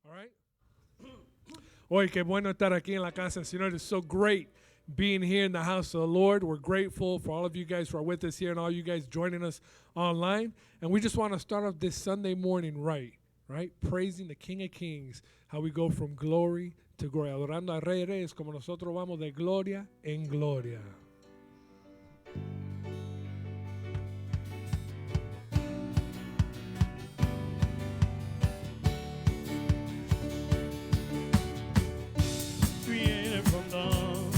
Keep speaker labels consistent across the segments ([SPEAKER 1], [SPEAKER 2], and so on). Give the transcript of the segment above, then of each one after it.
[SPEAKER 1] All right. Hoy, qué bueno estar aquí en la casa del Señor. It's so great being here in the house of the Lord. We're grateful for all of you guys who are with us here and all you guys joining us online. And we just want to start off this Sunday morning right? Praising the King of Kings, how we go from glory to glory. Adorando a Rey de Reyes, como nosotros vamos de gloria en gloria.
[SPEAKER 2] Created from dawn,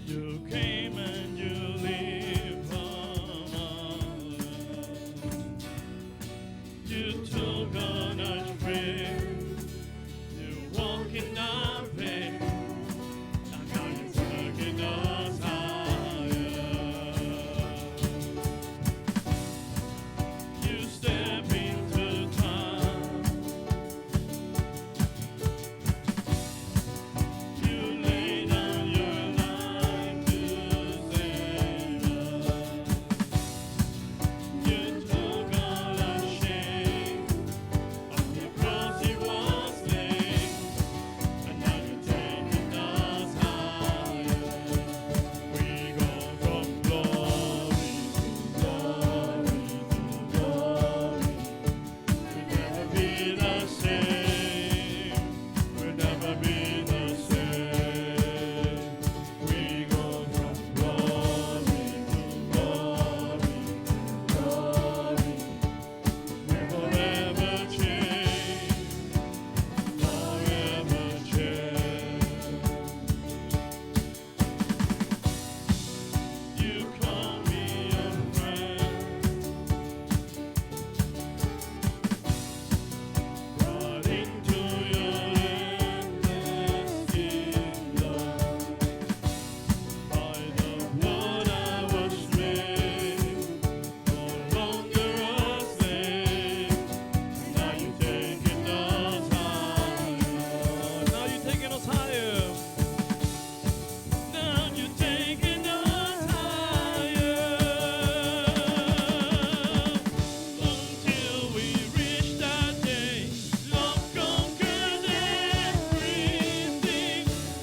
[SPEAKER 2] you came and you lived on us. You took on our strength, you walk in our faith, and now you're taking us higher. You step into time. You lay down your life to save us. You took all our shame. On the cross He was slain, and now you're taking us higher. We go from glory to glory to glory. We'll never be the same. We'll never be the same. We go from glory to glory to glory. Never ever change. Never change. You call me a friend. Brought into your endless kingdom. By the blood I was made, no longer a slave. Now you're taking us higher. Now you're taking us higher. Now you're taking us higher. Until we reach that day, love conquers everything.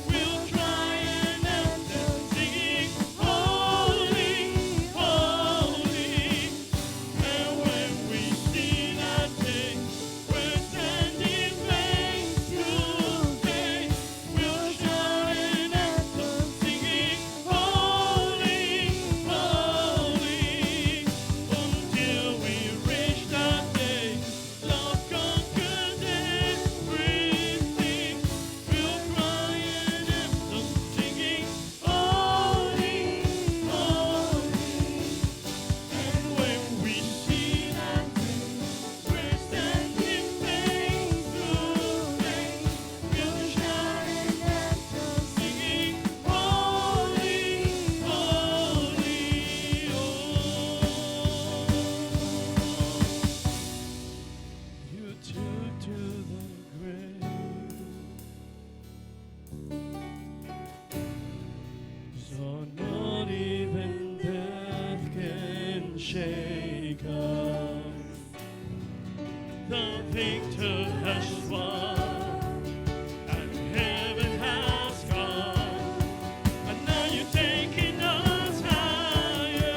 [SPEAKER 2] We'll try and end them singing, holy, holy. And when we see that day, we're standing face to face. We'll shout an anthem singing, holy, holy. Until we reach that day, love conquers everything. We'll cry an anthem singing, holy, holy. And when we see that day, we're standing face to face. We'll shout an anthem singing, holy, holy, You took to the grave, so not even death can shake us. The victor has won, and heaven has come, and now you're taking us higher.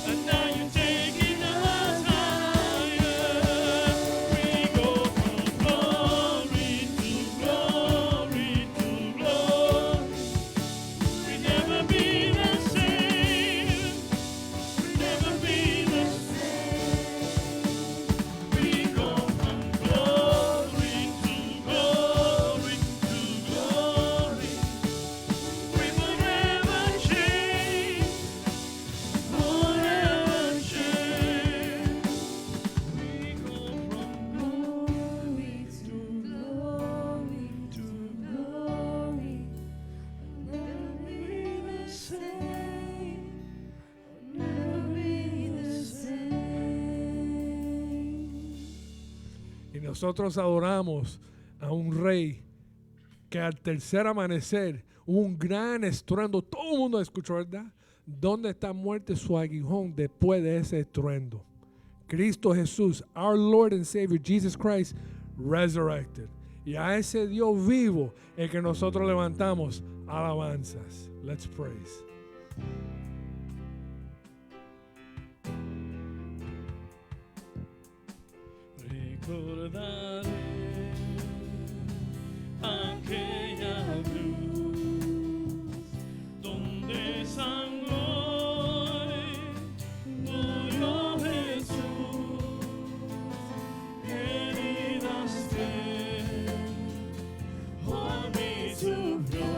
[SPEAKER 2] And now you're taking us higher. We go from glory to glory to glory. We never be the same. We never be the same. We go from glory to glory to glory. We will never change. Forever change. We go from glory to glory to glory. Never be the same. Never be the same.
[SPEAKER 1] Y nosotros adoramos a un rey que al tercer amanecer hubo un gran estruendo. Todo el mundo escuchó, ¿verdad? ¿dónde está muerte su aguijón después de ese estruendo? Cristo Jesús, our Lord and Savior, Jesus Christ, resurrected. Y a ese Dios vivo el que nosotros levantamos alabanzas. Let's praise.
[SPEAKER 2] Recordaré aquella cruz donde sangró y murió Jesús, heridas que por mí sufrió,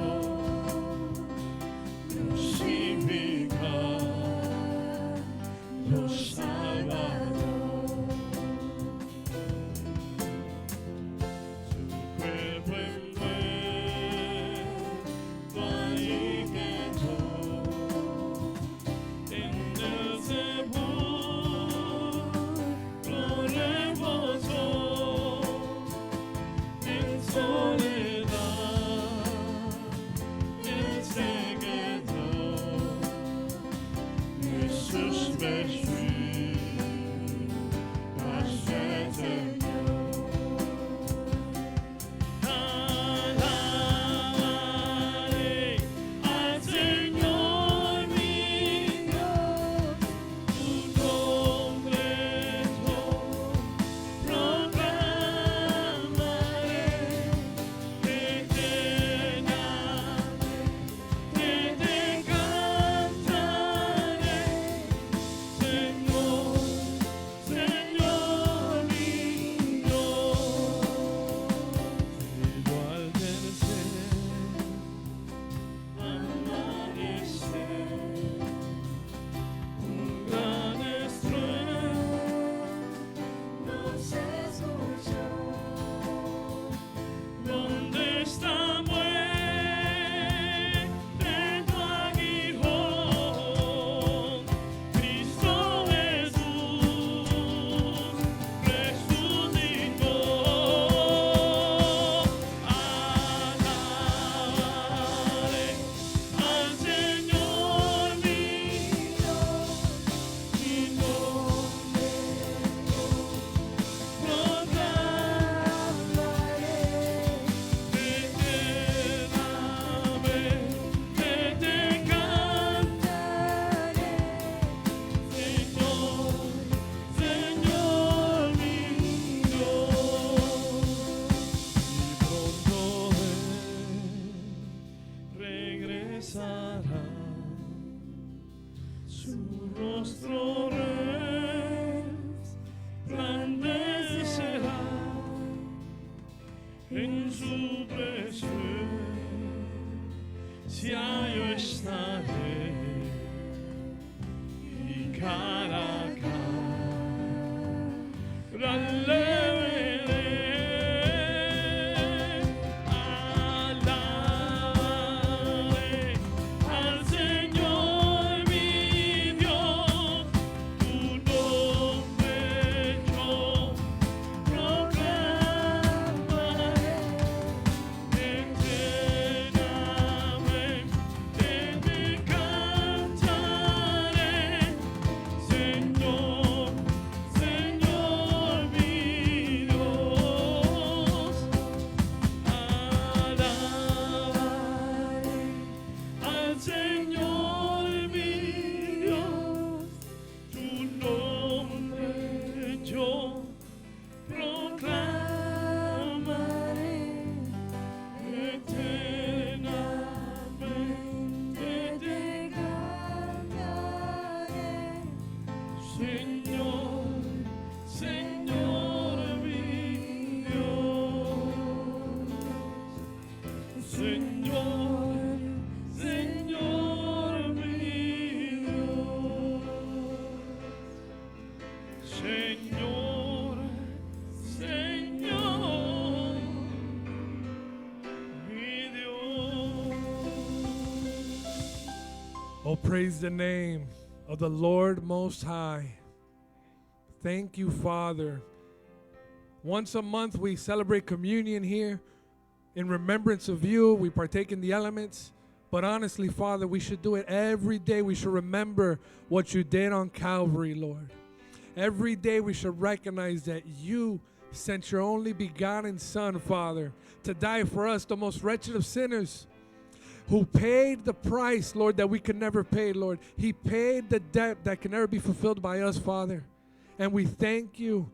[SPEAKER 2] crucificado, Salvador. Su rostro resplandecerá en su presencia, yo estaré y cara a cara le veré. Alabaré al Señor mi Dios, tu nombre yo proclamaré eternamente, te cantaré, Señor, Señor mi Dios. Alabaré al Señor mi Dios, tu nombre yo proclamaré eternamente, te cantaré, Señor, Señor mi Dios. Señor, Señor mi Dios. Señor, Señor mi Dios.
[SPEAKER 1] Oh, praise the name of the Lord Most High. Thank you, Father. Once a month, we celebrate communion here in remembrance of you. We partake in the elements. But honestly, Father, we should do it every day. We should remember what you did on Calvary, Lord. Every day we should recognize that you sent your only begotten Son, Father, to die for us, the most wretched of sinners, who paid the price, Lord, that we could never pay, Lord. He paid the debt that can never be fulfilled by us, Father. And we thank you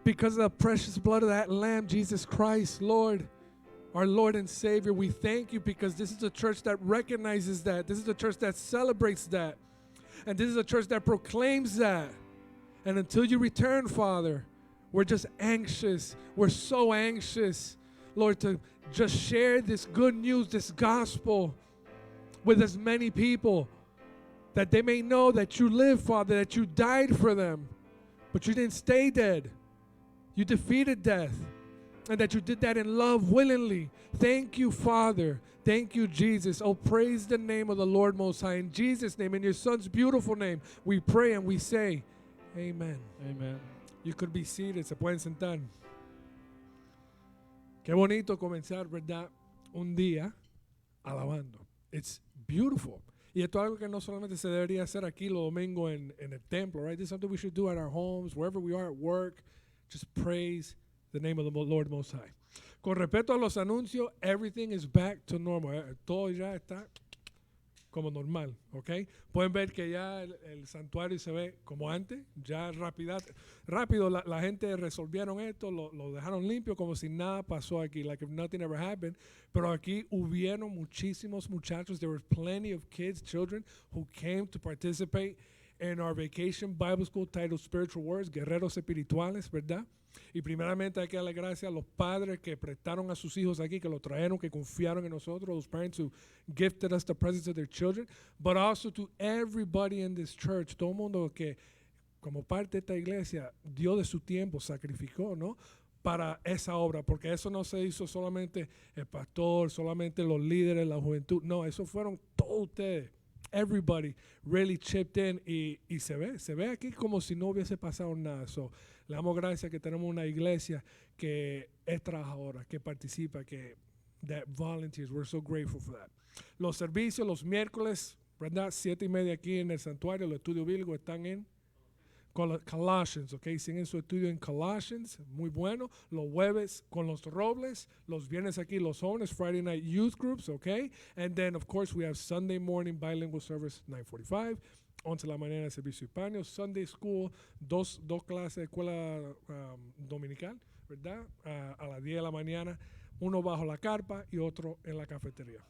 [SPEAKER 1] because of the precious blood of that Lamb, Jesus Christ, Lord, our Lord and Savior. We thank you because this is a church that recognizes that. This is a church that celebrates that. And this is a church that proclaims that. And until you return, Father, we're just anxious. We're so anxious, Lord, to just share this good news, this gospel with as many people, that they may know that you live, Father, that you died for them, but you didn't stay dead. You defeated death, and that you did that in love willingly. Thank you, Father. Thank you, Jesus. Oh, praise the name of the Lord Most High. In Jesus' name, in your Son's beautiful name, we pray and we say, Amen.
[SPEAKER 2] Amen.
[SPEAKER 1] You could be seated. Se pueden sentar. Qué bonito comenzar, ¿verdad? Un día alabando. It's beautiful. Y esto es algo que no solamente se debería hacer aquí los domingos en el templo, right? This is something we should do at our homes, wherever we are at work. Just praise the name of the Lord Most High. Con respecto a los anuncios, everything is back to normal. Todo ya está como normal, ¿ok? Pueden ver que ya el santuario se ve como antes, ya rápido la gente resolvieron esto, lo dejaron limpio como si nada pasó aquí, like if nothing ever happened. Pero aquí hubieron muchísimos muchachos. There were plenty of kids, children, who came to participate in our vacation Bible school titled Spiritual Words, Guerreros Espirituales, ¿verdad? Y primeramente hay que darle gracias a los padres que prestaron a sus hijos aquí, que los trajeron, que confiaron en nosotros, those parents who gifted us the presence of their children, but also to everybody in this church, todo el mundo que como parte de esta iglesia dio de su tiempo, sacrificó, ¿no? Para esa obra, porque eso no se hizo solamente el pastor, solamente los líderes, la juventud, no, eso fueron todos ustedes. Everybody really chipped in y se ve aquí como si no hubiese pasado nada. So, le damos gracias que tenemos una iglesia que es trabajadora, que participa, that volunteers. We're so grateful for that. Los servicios los miércoles, ¿verdad? 7:30 aquí en el santuario, los estudios bíblicos están en Colossians, ¿ok? Siguen su estudio en Colossians, muy bueno. Los jueves con los robles, los viernes aquí los jóvenes, Friday night youth groups, ¿ok? And then, of course, we have Sunday morning bilingual service, 9:45. 11 de la mañana servicio hispano, Sunday school, dos clases de escuela dominical, ¿verdad? A las 10 de la mañana, uno bajo la carpa y otro en la cafetería.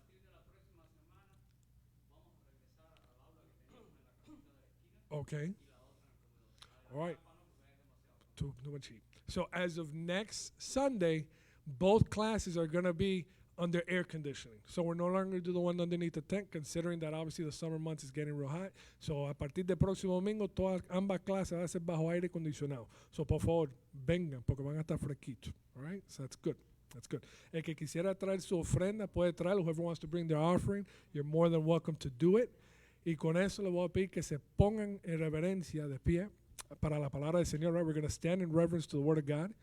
[SPEAKER 1] Okay. All right. Too much heat. So as of next Sunday, both classes are going to be under air conditioning. So we're no longer do the one underneath the tent, considering that obviously the summer months is getting real hot. So a partir del próximo domingo, ambas clases van a ser bajo aire acondicionado. So por favor, vengan, porque van a estar fresquitos. All right? So that's good. That's good. El que quisiera traer su ofrenda puede traerlo. Whoever wants to bring their offering, you're more than welcome to do it. Y con eso le voy a pedir que se pongan en reverencia de pie para la palabra del Señor. Right? We're going to stand in reverence to the Word of God.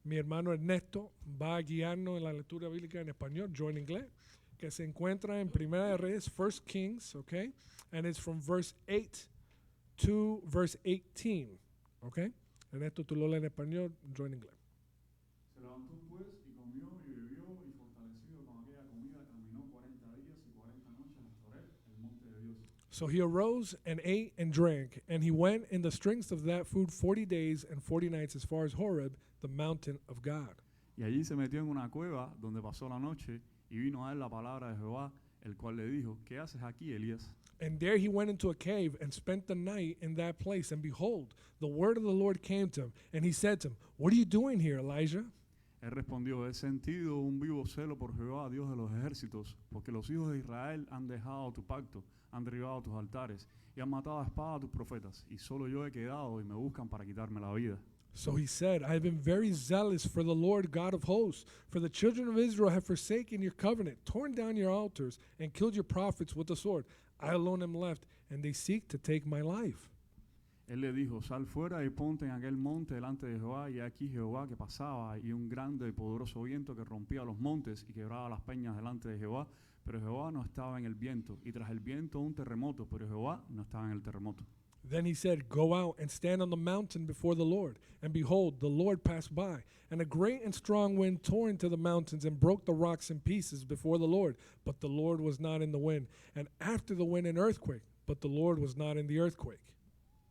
[SPEAKER 1] Mi hermano Ernesto va a guiarnos en la lectura bíblica en español, yo en inglés, que se encuentra en Primera de Reyes, 1 Kings, okay? And it's from verse 8 to verse 18, okay? Ernesto, tú lo lees en español, yo en inglés.
[SPEAKER 3] Se levantó pues y comió y bebió y fortalecido con aquella comida caminó 40 días y 40 noches hasta Horeb, el monte de Dios.
[SPEAKER 1] So he arose and ate and drank, and he went in the strength of that food 40 days and 40 nights as far as Horeb, the mountain of God.
[SPEAKER 3] Y allí se metió en una cueva donde pasó la noche y vino a él la palabra de Jehová, el cual le dijo, ¿qué haces aquí, Elías?
[SPEAKER 1] And there he went into a cave and spent the night in that place. And behold, the word of the Lord came to him, and he said to him, "What are you doing here, Elijah?"
[SPEAKER 3] Él respondió, he sentido un vivo celo por Jehová, Dios de los ejércitos, porque los hijos de Israel han dejado tu pacto, han derribado tus altares y han matado a espada a tus profetas, y solo yo he quedado y me buscan para quitarme la vida.
[SPEAKER 1] So he said, I have been very zealous for the Lord God of hosts, for the children of Israel have forsaken your covenant, torn down your altars, and killed your prophets with the sword. I alone am left, and they seek to take my life.
[SPEAKER 3] Él le dijo, sal fuera y ponte en aquel monte delante de Jehová, y aquí Jehová que pasaba, y un grande y poderoso viento que rompía los montes y quebraba las peñas delante de Jehová, pero Jehová no estaba en el viento, y tras el viento un terremoto, pero Jehová no estaba en el terremoto.
[SPEAKER 1] Then he said, Go out and stand on the mountain before the Lord. And behold, the Lord passed by, and a great and strong wind tore into the mountains and broke the rocks in pieces before the Lord. But the Lord was not in the wind. And after the wind, an earthquake. But the Lord was not in the earthquake.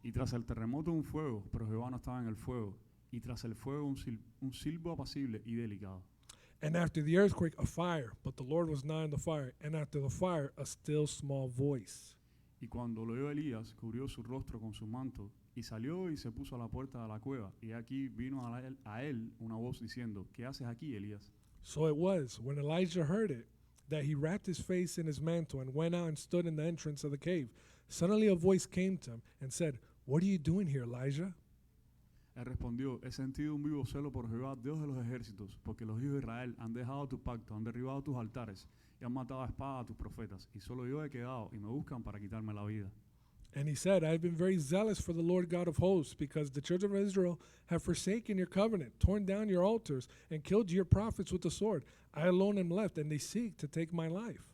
[SPEAKER 3] Y tras el terremoto un fuego, pero Jehová no estaba en el fuego, y tras el fuego un silbo apacible y delicado.
[SPEAKER 1] And after the earthquake, a fire. But the Lord was not in the fire. And after the fire, a still small voice.
[SPEAKER 3] Y cuando lo oyó Elías, cubrió su rostro con su manto, y salió y se puso a la puerta de la cueva. Y aquí vino a él una voz diciendo, ¿qué haces aquí, Elías?
[SPEAKER 1] So it was, when Elijah heard it, that he wrapped his face in his mantle and went out and stood in the entrance of the cave. Suddenly a voice came to him and said, What are you doing here, Elijah?
[SPEAKER 3] Él respondió, he sentido un vivo celo por Jehová, Dios de los ejércitos, porque los hijos de Israel han dejado tu pacto, han derribado tus altares, y han matado a espada a tus profetas, y solo yo he quedado, y me buscan para quitarme la vida.
[SPEAKER 1] And he said, I have been very zealous for the Lord God of hosts, because the children of Israel have forsaken your covenant, torn down your altars, and killed your prophets with the sword. I alone am left, and they seek to take my life.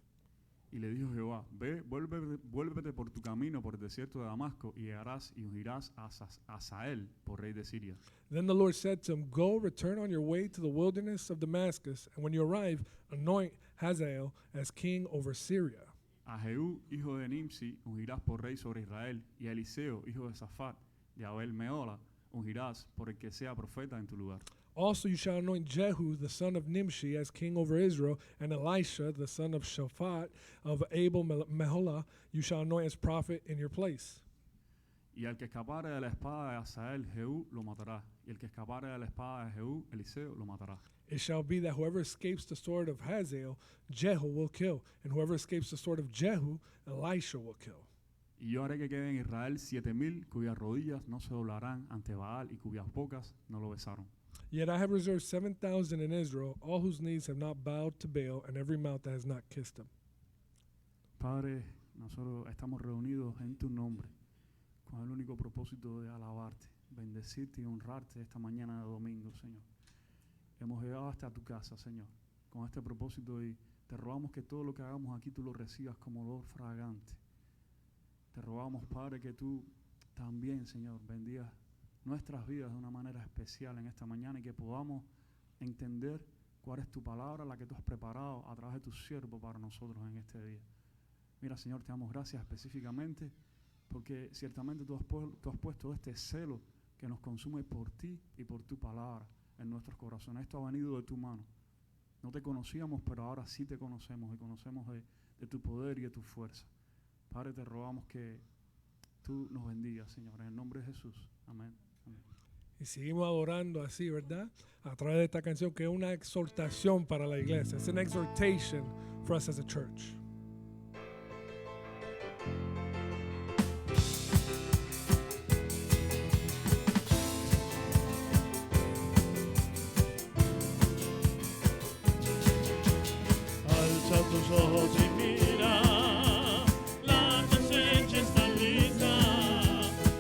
[SPEAKER 3] Y le dijo Jehová, ve, vuélvete por tu camino por el desierto de Damasco, y llegarás y ungirás a Hazael por rey de Siria.
[SPEAKER 1] Then the Lord said to him, Go, return on your way to the wilderness of Damascus, and when you arrive, anoint Hazael as king over Syria.
[SPEAKER 3] A Jehú, hijo de Nimsi, ungirás por rey sobre Israel, y a Eliseo, hijo de Safat, de Abel Meola, ungirás por el que sea profeta en tu lugar.
[SPEAKER 1] Also you shall anoint Jehu, the son of Nimshi, as king over Israel, and Elisha, the son of Shaphat, of Abel Meholah, you shall anoint as prophet in your place.
[SPEAKER 3] Y al que escapare de la espada de Hazael, Jehú lo matará, y el que escapare de la espada de Jehú, Eliseo lo matará.
[SPEAKER 1] It shall be that whoever escapes the sword of Hazael, Jehu will kill, and whoever escapes the sword of Jehu, Elisha will kill.
[SPEAKER 3] Y yo haré que quede en Israel 7,000 cuyas rodillas no se doblarán ante Baal y cuyas bocas no lo besaron.
[SPEAKER 1] Yet I have reserved 7,000 in Israel, all whose knees have not bowed to Baal, and every mouth that has not kissed him.
[SPEAKER 3] Padre, nosotros estamos reunidos en tu nombre con el único propósito de alabarte, bendecirte y honrarte esta mañana de domingo, Señor. Hemos llegado hasta tu casa, Señor, con este propósito y te rogamos que todo lo que hagamos aquí tú lo recibas como olor fragante. Te rogamos, Padre, que tú también, Señor, bendigas nuestras vidas de una manera especial en esta mañana y que podamos entender cuál es tu palabra, la que tú has preparado a través de tu siervo para nosotros en este día. Mira, Señor, te damos gracias específicamente porque ciertamente tú has puesto este celo que nos consume por ti y por tu palabra en nuestros corazones. Esto ha venido de tu mano. No te conocíamos, pero ahora sí te conocemos y conocemos de tu poder y de tu fuerza. Padre, te rogamos que tú nos bendigas, Señor, en el nombre de Jesús. Amén. Amén.
[SPEAKER 1] Y seguimos adorando así, ¿verdad? A través de esta canción que es una exhortación para la iglesia. It's an exhortation for us as a church.
[SPEAKER 2] Alza tus ojos y mira, la cosecha está lista,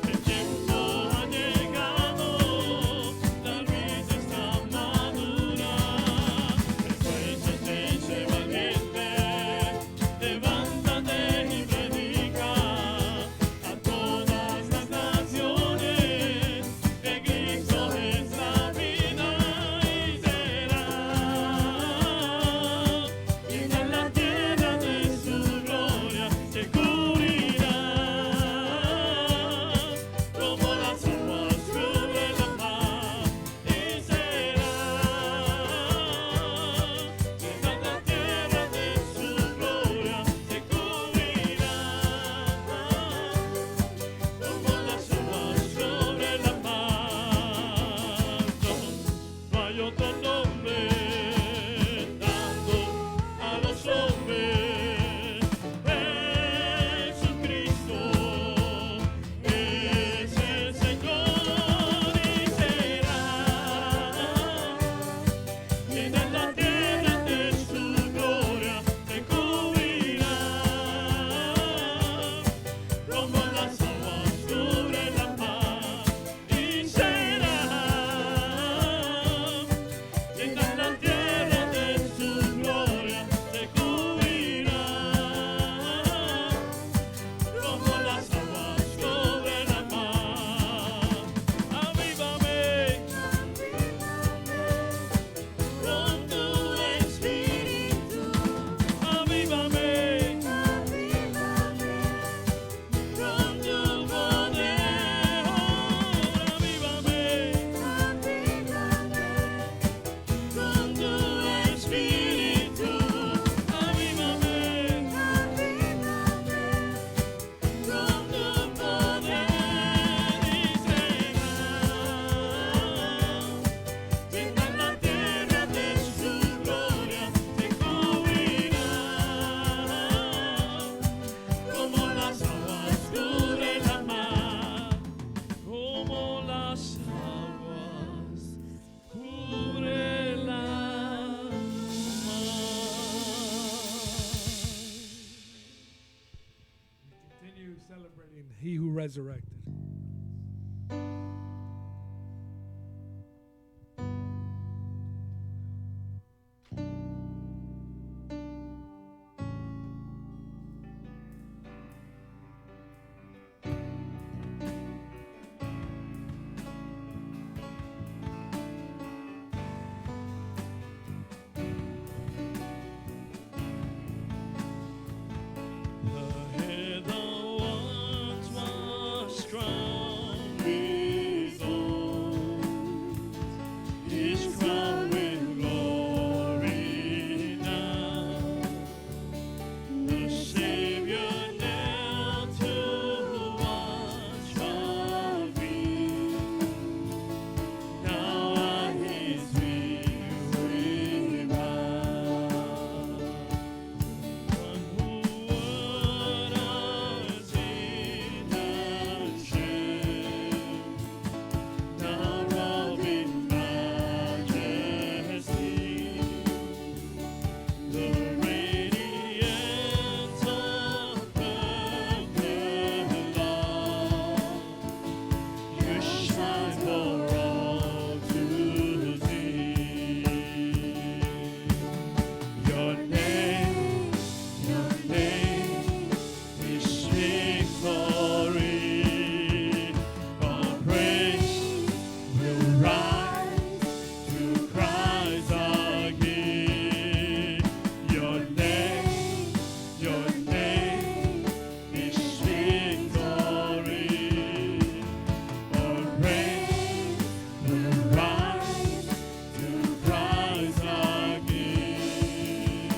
[SPEAKER 2] el tiempo ha llegado, la vid está madura. Esfuérzate, sé valiente,
[SPEAKER 1] resurrected.
[SPEAKER 2] The heather once was strong with old, is crowned with glory now. The Savior knelt to watch our feet. Now at His feet we bow. One who would us in the shame, now robed in majesty, the radiance of perfect love, you shine for all to see. Your name is victory. All praise will rise to Christ our King. Your name is victory. All praise will rise to Christ our King.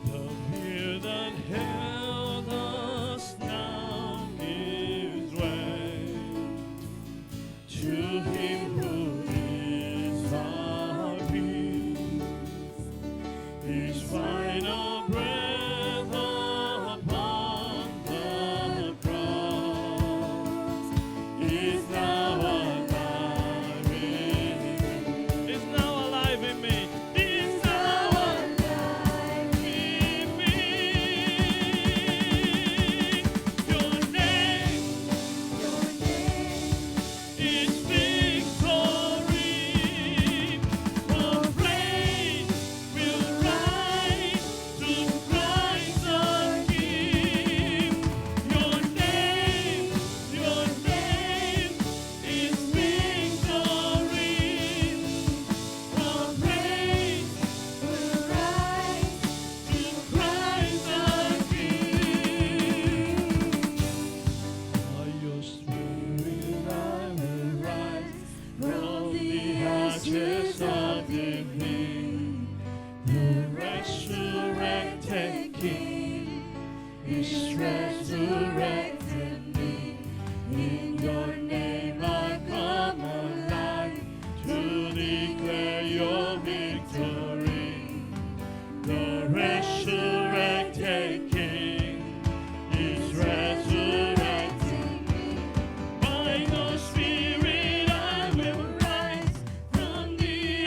[SPEAKER 2] The fear that held us now gives way to Him who is our peace. His final breath upon the cross is now alive in me. Is now alive in me. Is now alive in me. Your name is victory. All praise will rise to Christ our King. Your name is victory. All praise will rise to Christ our King. By your Spirit I will rise from the ashes of defeat. The resurrected King is resurrected me. In your name I come alive to declare your victory. The resurrected King is resurrected me. By your Spirit I will rise from the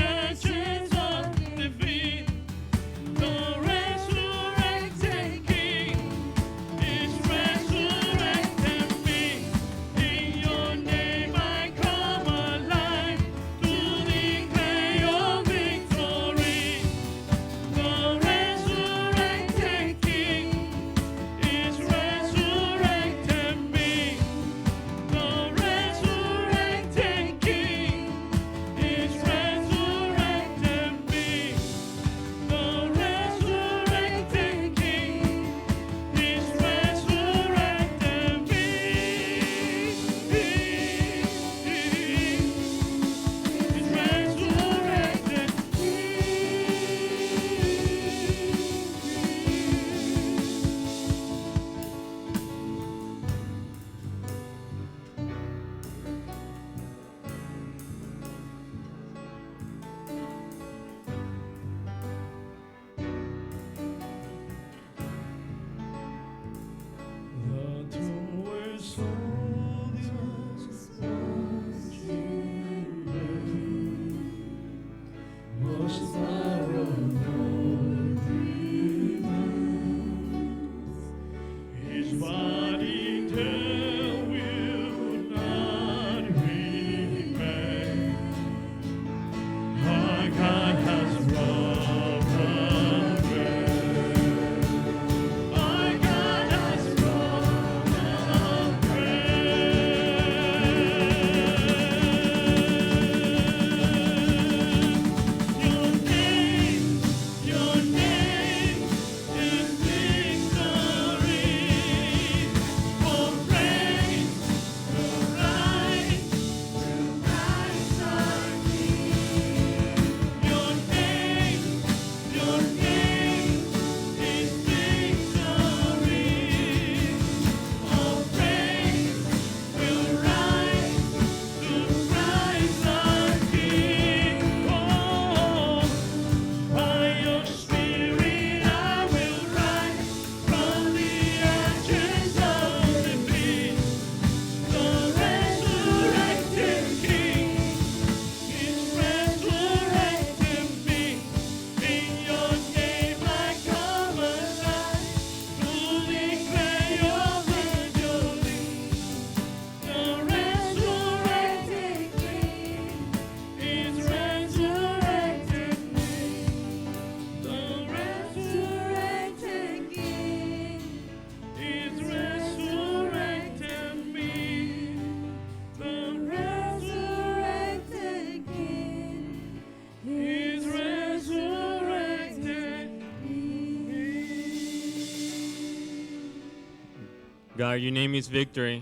[SPEAKER 4] God, your name is victory.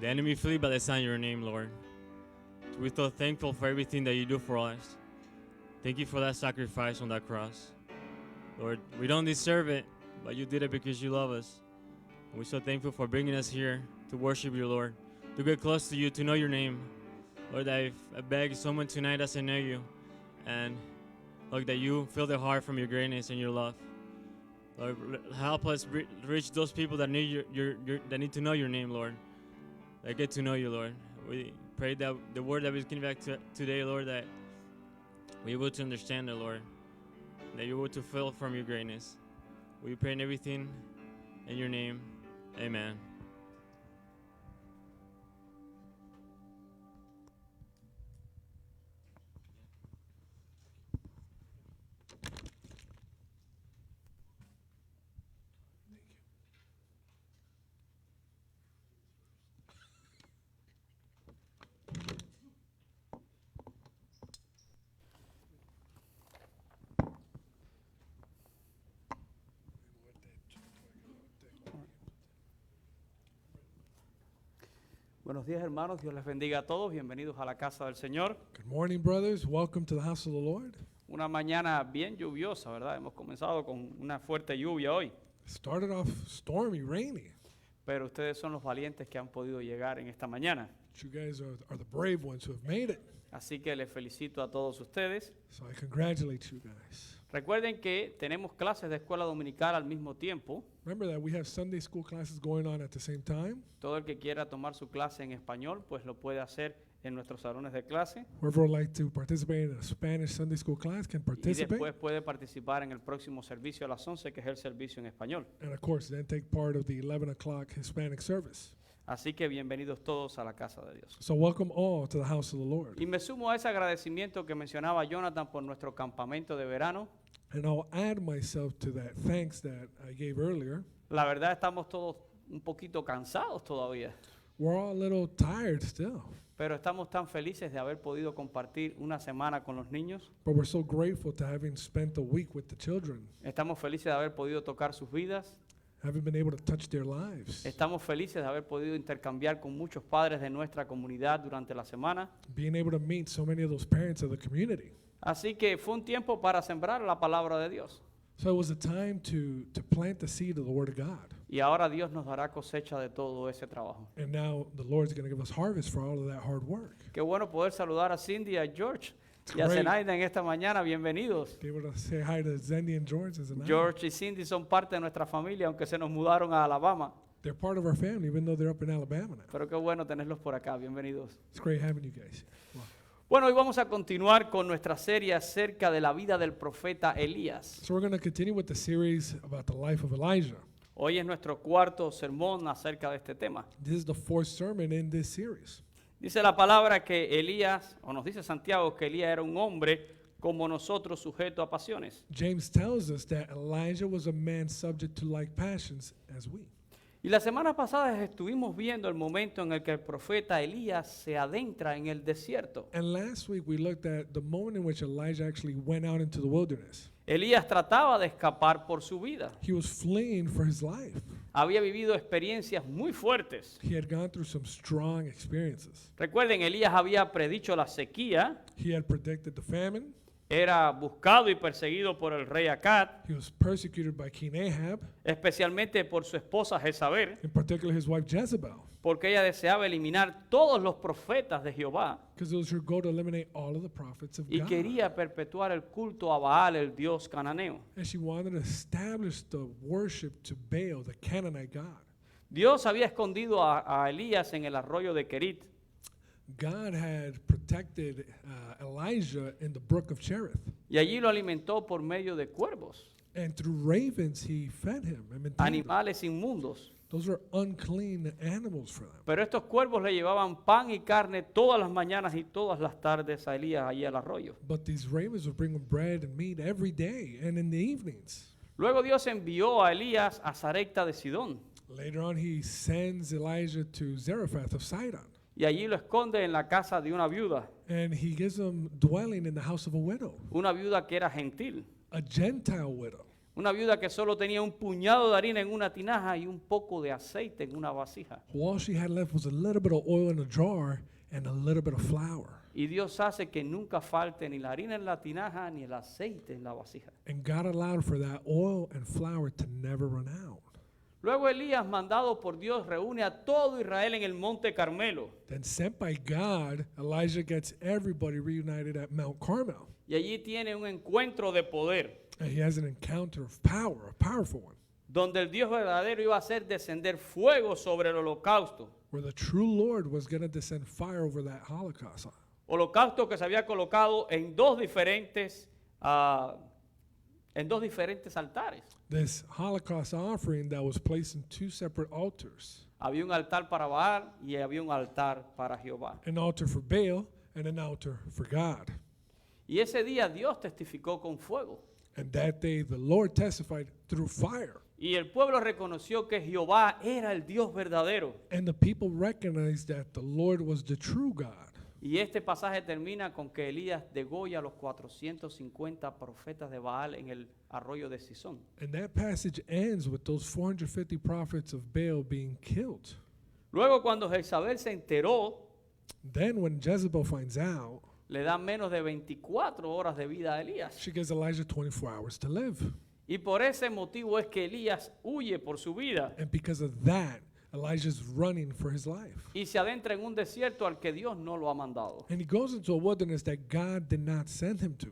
[SPEAKER 4] The enemy flee by the sound of your name, Lord. We're so thankful for everything that you do for us. Thank you for that sacrifice on that cross. Lord, we don't deserve it, but you did it because you love us. And we're so thankful for bringing us here to worship you, Lord, to get close to you, to know your name. Lord, I beg someone tonight doesn't know you, and Lord, that you fill their heart from your greatness and your love. Lord, help us reach those people that need that need to know your name, Lord. That get to know you, Lord. We pray that the word that we came back to today, Lord, that we're able to understand it, Lord. That you're able to fill from your greatness. We pray in everything in your name. Amen.
[SPEAKER 5] Buenos días, hermanos. Dios les bendiga a todos. Bienvenidos a la casa del Señor.
[SPEAKER 1] Good morning, brothers. Welcome to the house of the Lord.
[SPEAKER 5] Una mañana bien lluviosa, ¿verdad? Hemos comenzado con una fuerte lluvia hoy.
[SPEAKER 1] Started off stormy, rainy.
[SPEAKER 5] Pero ustedes son los valientes que han podido llegar en esta mañana.
[SPEAKER 1] But you guys are the brave ones who have made it.
[SPEAKER 5] Así que les felicito a todos ustedes.
[SPEAKER 1] So I congratulate you guys.
[SPEAKER 5] Recuerden que tenemos clases de escuela dominical al mismo tiempo.
[SPEAKER 1] Remember that we have Sunday school classes going on at the same time.
[SPEAKER 5] Todo el que quiera tomar su clase en español, pues lo puede hacer en nuestros salones de clase.
[SPEAKER 1] Whoever would like to participate in a Spanish Sunday school class can
[SPEAKER 5] Y
[SPEAKER 1] participate.
[SPEAKER 5] después puede participar en el próximo servicio a las 11, que es el servicio en español.
[SPEAKER 1] And of course, then take part of the 11 o'clock Hispanic service.
[SPEAKER 5] Así que bienvenidos todos a la casa de Dios.
[SPEAKER 1] So welcome all to the house of the Lord.
[SPEAKER 5] Y me sumo a ese agradecimiento que mencionaba Jonathan por nuestro campamento de verano.
[SPEAKER 1] And I'll add myself to that thanks that I gave earlier.
[SPEAKER 5] La verdad estamos todos un poquito cansados todavía,
[SPEAKER 1] We're all a little tired still,
[SPEAKER 5] pero estamos tan felices de haber podido compartir una semana con los niños.
[SPEAKER 1] but we're so grateful to having spent the week with the children,
[SPEAKER 5] Estamos felices de haber podido tocar sus vidas.
[SPEAKER 1] having been able to touch their lives,
[SPEAKER 5] Estamos felices de haber podido intercambiar con muchos padres de nuestra comunidad durante la semana.
[SPEAKER 1] being able to meet so many of those parents of the community.
[SPEAKER 5] Así que fue un tiempo para sembrar la palabra de Dios.
[SPEAKER 1] So it was a time to plant the seed of the Word of God.
[SPEAKER 5] Y ahora Dios nos dará cosecha de todo ese trabajo.
[SPEAKER 1] And now the Lord's going to give us harvest for all of that hard work.
[SPEAKER 5] Qué bueno poder saludar a Cindy, a George
[SPEAKER 1] It's
[SPEAKER 5] y a
[SPEAKER 1] great.
[SPEAKER 5] Zenaida en esta mañana. Bienvenidos.
[SPEAKER 1] Be able to say hi to Zendy and George.
[SPEAKER 5] George y Cindy son parte de nuestra familia, aunque se nos mudaron a Alabama.
[SPEAKER 1] They're part of our family, even though they're up in Alabama now.
[SPEAKER 5] Pero qué bueno tenerlos por acá. Bienvenidos.
[SPEAKER 1] It's great having you guys. Wow.
[SPEAKER 5] Bueno, hoy vamos a continuar con nuestra serie acerca de la vida del profeta Elías.
[SPEAKER 1] So we're going to continue with the series about the life of Elijah.
[SPEAKER 5] Hoy es nuestro cuarto sermón acerca de este tema.
[SPEAKER 1] This is the fourth sermon in this series.
[SPEAKER 5] Dice la palabra que Elías, o nos dice Santiago, que Elías era un hombre como nosotros sujeto a pasiones.
[SPEAKER 1] James tells us that Elijah was a man subject to like passions as we.
[SPEAKER 5] Y la semana pasada estuvimos viendo el momento en el que el profeta Elías se adentra en el desierto.
[SPEAKER 1] And last week we looked at the moment in which Elijah actually went out into the wilderness.
[SPEAKER 5] Elías trataba de escapar por su vida.
[SPEAKER 1] He was fleeing for his life.
[SPEAKER 5] Había vivido experiencias muy fuertes.
[SPEAKER 1] He had gone through some strong experiences.
[SPEAKER 5] Recuerden, Elías había predicho la sequía,
[SPEAKER 1] He had predicted the famine.
[SPEAKER 5] era buscado y perseguido por el rey Acab,
[SPEAKER 1] He was persecuted by King Ahab,
[SPEAKER 5] especialmente por su esposa Jezabel,
[SPEAKER 1] in particular his wife Jezebel,
[SPEAKER 5] porque ella deseaba eliminar todos los profetas de Jehová
[SPEAKER 1] because it was her goal to eliminate all of the prophets of
[SPEAKER 5] y
[SPEAKER 1] God.
[SPEAKER 5] quería perpetuar el culto a Baal, el dios cananeo.
[SPEAKER 1] And she wanted to establish the worship to Baal, the Canaanite god.
[SPEAKER 5] Dios había escondido a Elías en el arroyo de Kerit.
[SPEAKER 1] God had protected Elijah in the brook of Cherith.
[SPEAKER 5] Y allí lo alimentó por medio de cuervos,
[SPEAKER 1] And through ravens he fed him. and maintained him.
[SPEAKER 5] animales inmundos.
[SPEAKER 1] Those are unclean animals for them.
[SPEAKER 5] Pero estos cuervos le llevaban pan y carne todas las mañanas y todas las tardes a Elías allí al arroyo.
[SPEAKER 1] But these ravens would bring him bread and meat every day and in the evenings.
[SPEAKER 5] Luego Dios envió a Elías a Sarepta de Sidón
[SPEAKER 1] Later on, he sends Elijah to Zarephath of Sidon.
[SPEAKER 5] y allí lo esconde en la casa de una viuda
[SPEAKER 1] And he gives him dwelling in the house of a widow,
[SPEAKER 5] que era gentil,
[SPEAKER 1] a Gentile widow.
[SPEAKER 5] Una viuda que solo tenía un puñado de harina en una tinaja y un poco de aceite en una vasija.
[SPEAKER 1] All she had left was a little bit of oil in a jar and a little bit of flour.
[SPEAKER 5] Y Dios hace que nunca falte ni la harina en la tinaja ni el aceite en la vasija.
[SPEAKER 1] And God allowed for that oil and flour to never run out.
[SPEAKER 5] Luego Elías, mandado por Dios, reúne a todo Israel en el monte Carmelo.
[SPEAKER 1] Then sent by God, Elijah gets everybody reunited at Mount Carmel.
[SPEAKER 5] Y allí tiene un encuentro de poder,
[SPEAKER 1] And he has an encounter of power, a powerful one,
[SPEAKER 5] donde el Dios verdadero iba a hacer descender fuego sobre el holocausto.
[SPEAKER 1] where the true Lord was going to descend fire over that Holocaust.
[SPEAKER 5] Holocausto que se había colocado en dos diferentes altares.
[SPEAKER 1] This Holocaust offering that was placed in two separate altars,
[SPEAKER 5] Había un altar para Baal y había un altar para Jehová.
[SPEAKER 1] an altar for Baal and an altar for God.
[SPEAKER 5] Y ese día Dios testificó con fuego.
[SPEAKER 1] And that day the Lord testified through fire.
[SPEAKER 5] Y el pueblo reconoció que Jehová era el Dios verdadero.
[SPEAKER 1] And the people recognized that the Lord was the true God.
[SPEAKER 5] Y este pasaje termina con que Elías degolla a los 450 profetas de Baal en el arroyo de Sisón.
[SPEAKER 1] And that passage ends with those 450 prophets of Baal being killed.
[SPEAKER 5] Luego, cuando Jezabel se enteró,
[SPEAKER 1] Then when Jezebel finds out,
[SPEAKER 5] le dan menos de 24 horas de vida a Elías.
[SPEAKER 1] she gives Elijah 24 hours to live.
[SPEAKER 5] Y por ese motivo es que Elías huye por su vida
[SPEAKER 1] And because of that, Elijah's running for his life.
[SPEAKER 5] y se adentra en un desierto al que Dios no lo ha mandado.
[SPEAKER 1] And he goes into a wilderness that God did not send him to.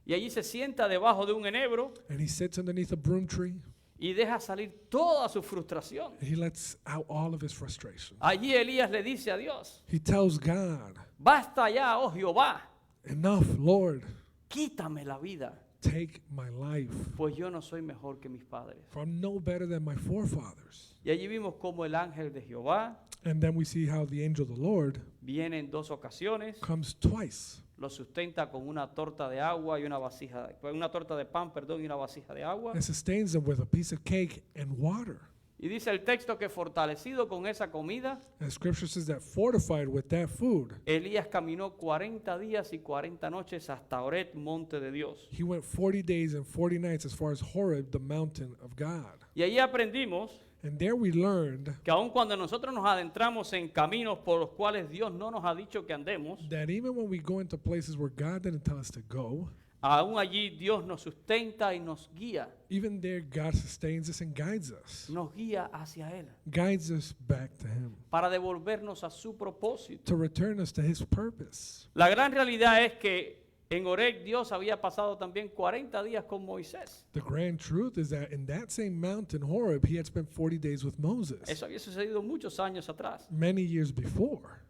[SPEAKER 5] Y allí se sienta debajo de un enebro
[SPEAKER 1] And he sits underneath a broom tree
[SPEAKER 5] y deja salir toda su frustración.
[SPEAKER 1] and he lets out all of his frustration.
[SPEAKER 5] Allí Elías le dice a Dios:
[SPEAKER 1] He tells God,
[SPEAKER 5] basta ya, oh Jehová,
[SPEAKER 1] enough, Lord,
[SPEAKER 5] quítame la vida,
[SPEAKER 1] take my life,
[SPEAKER 5] pues yo no soy mejor que mis padres.
[SPEAKER 1] for I'm no better than my forefathers.
[SPEAKER 5] Y allí vimos cómo el ángel de Jehová
[SPEAKER 1] And then we see how the angel of the Lord
[SPEAKER 5] viene en dos ocasiones,
[SPEAKER 1] comes twice.
[SPEAKER 5] lo sustenta con una torta de agua y una vasija, con una torta de pan, perdón, y una vasija de agua.
[SPEAKER 1] And sustains them with a piece of cake and water.
[SPEAKER 5] Y dice el texto que fortalecido con esa comida,
[SPEAKER 1] And scripture says that fortified with that food,
[SPEAKER 5] Elías caminó 40 días y 40 noches hasta Oret, monte de Dios.
[SPEAKER 1] he went 40 days and 40 nights as far as Horeb, the mountain of God.
[SPEAKER 5] Y allí aprendimos
[SPEAKER 1] And there we learned
[SPEAKER 5] que aun cuando nosotros nos adentramos en caminos por los cuales Dios no nos ha dicho que andemos,
[SPEAKER 1] that even when we go into places where God didn't tell us to go,
[SPEAKER 5] aún allí Dios nos sustenta y nos guía
[SPEAKER 1] even there God sustains us and guides us,
[SPEAKER 5] hacia Él,
[SPEAKER 1] guides us back to Him,
[SPEAKER 5] para devolvernos a su propósito.
[SPEAKER 1] to return us to His purpose.
[SPEAKER 5] La gran realidad es que en Horeb Dios había pasado también 40 días con Moisés.
[SPEAKER 1] The grand truth is that in that same mountain, Horeb, He had spent 40 days with Moses,
[SPEAKER 5] Eso había sucedido muchos años atrás.
[SPEAKER 1] many years before.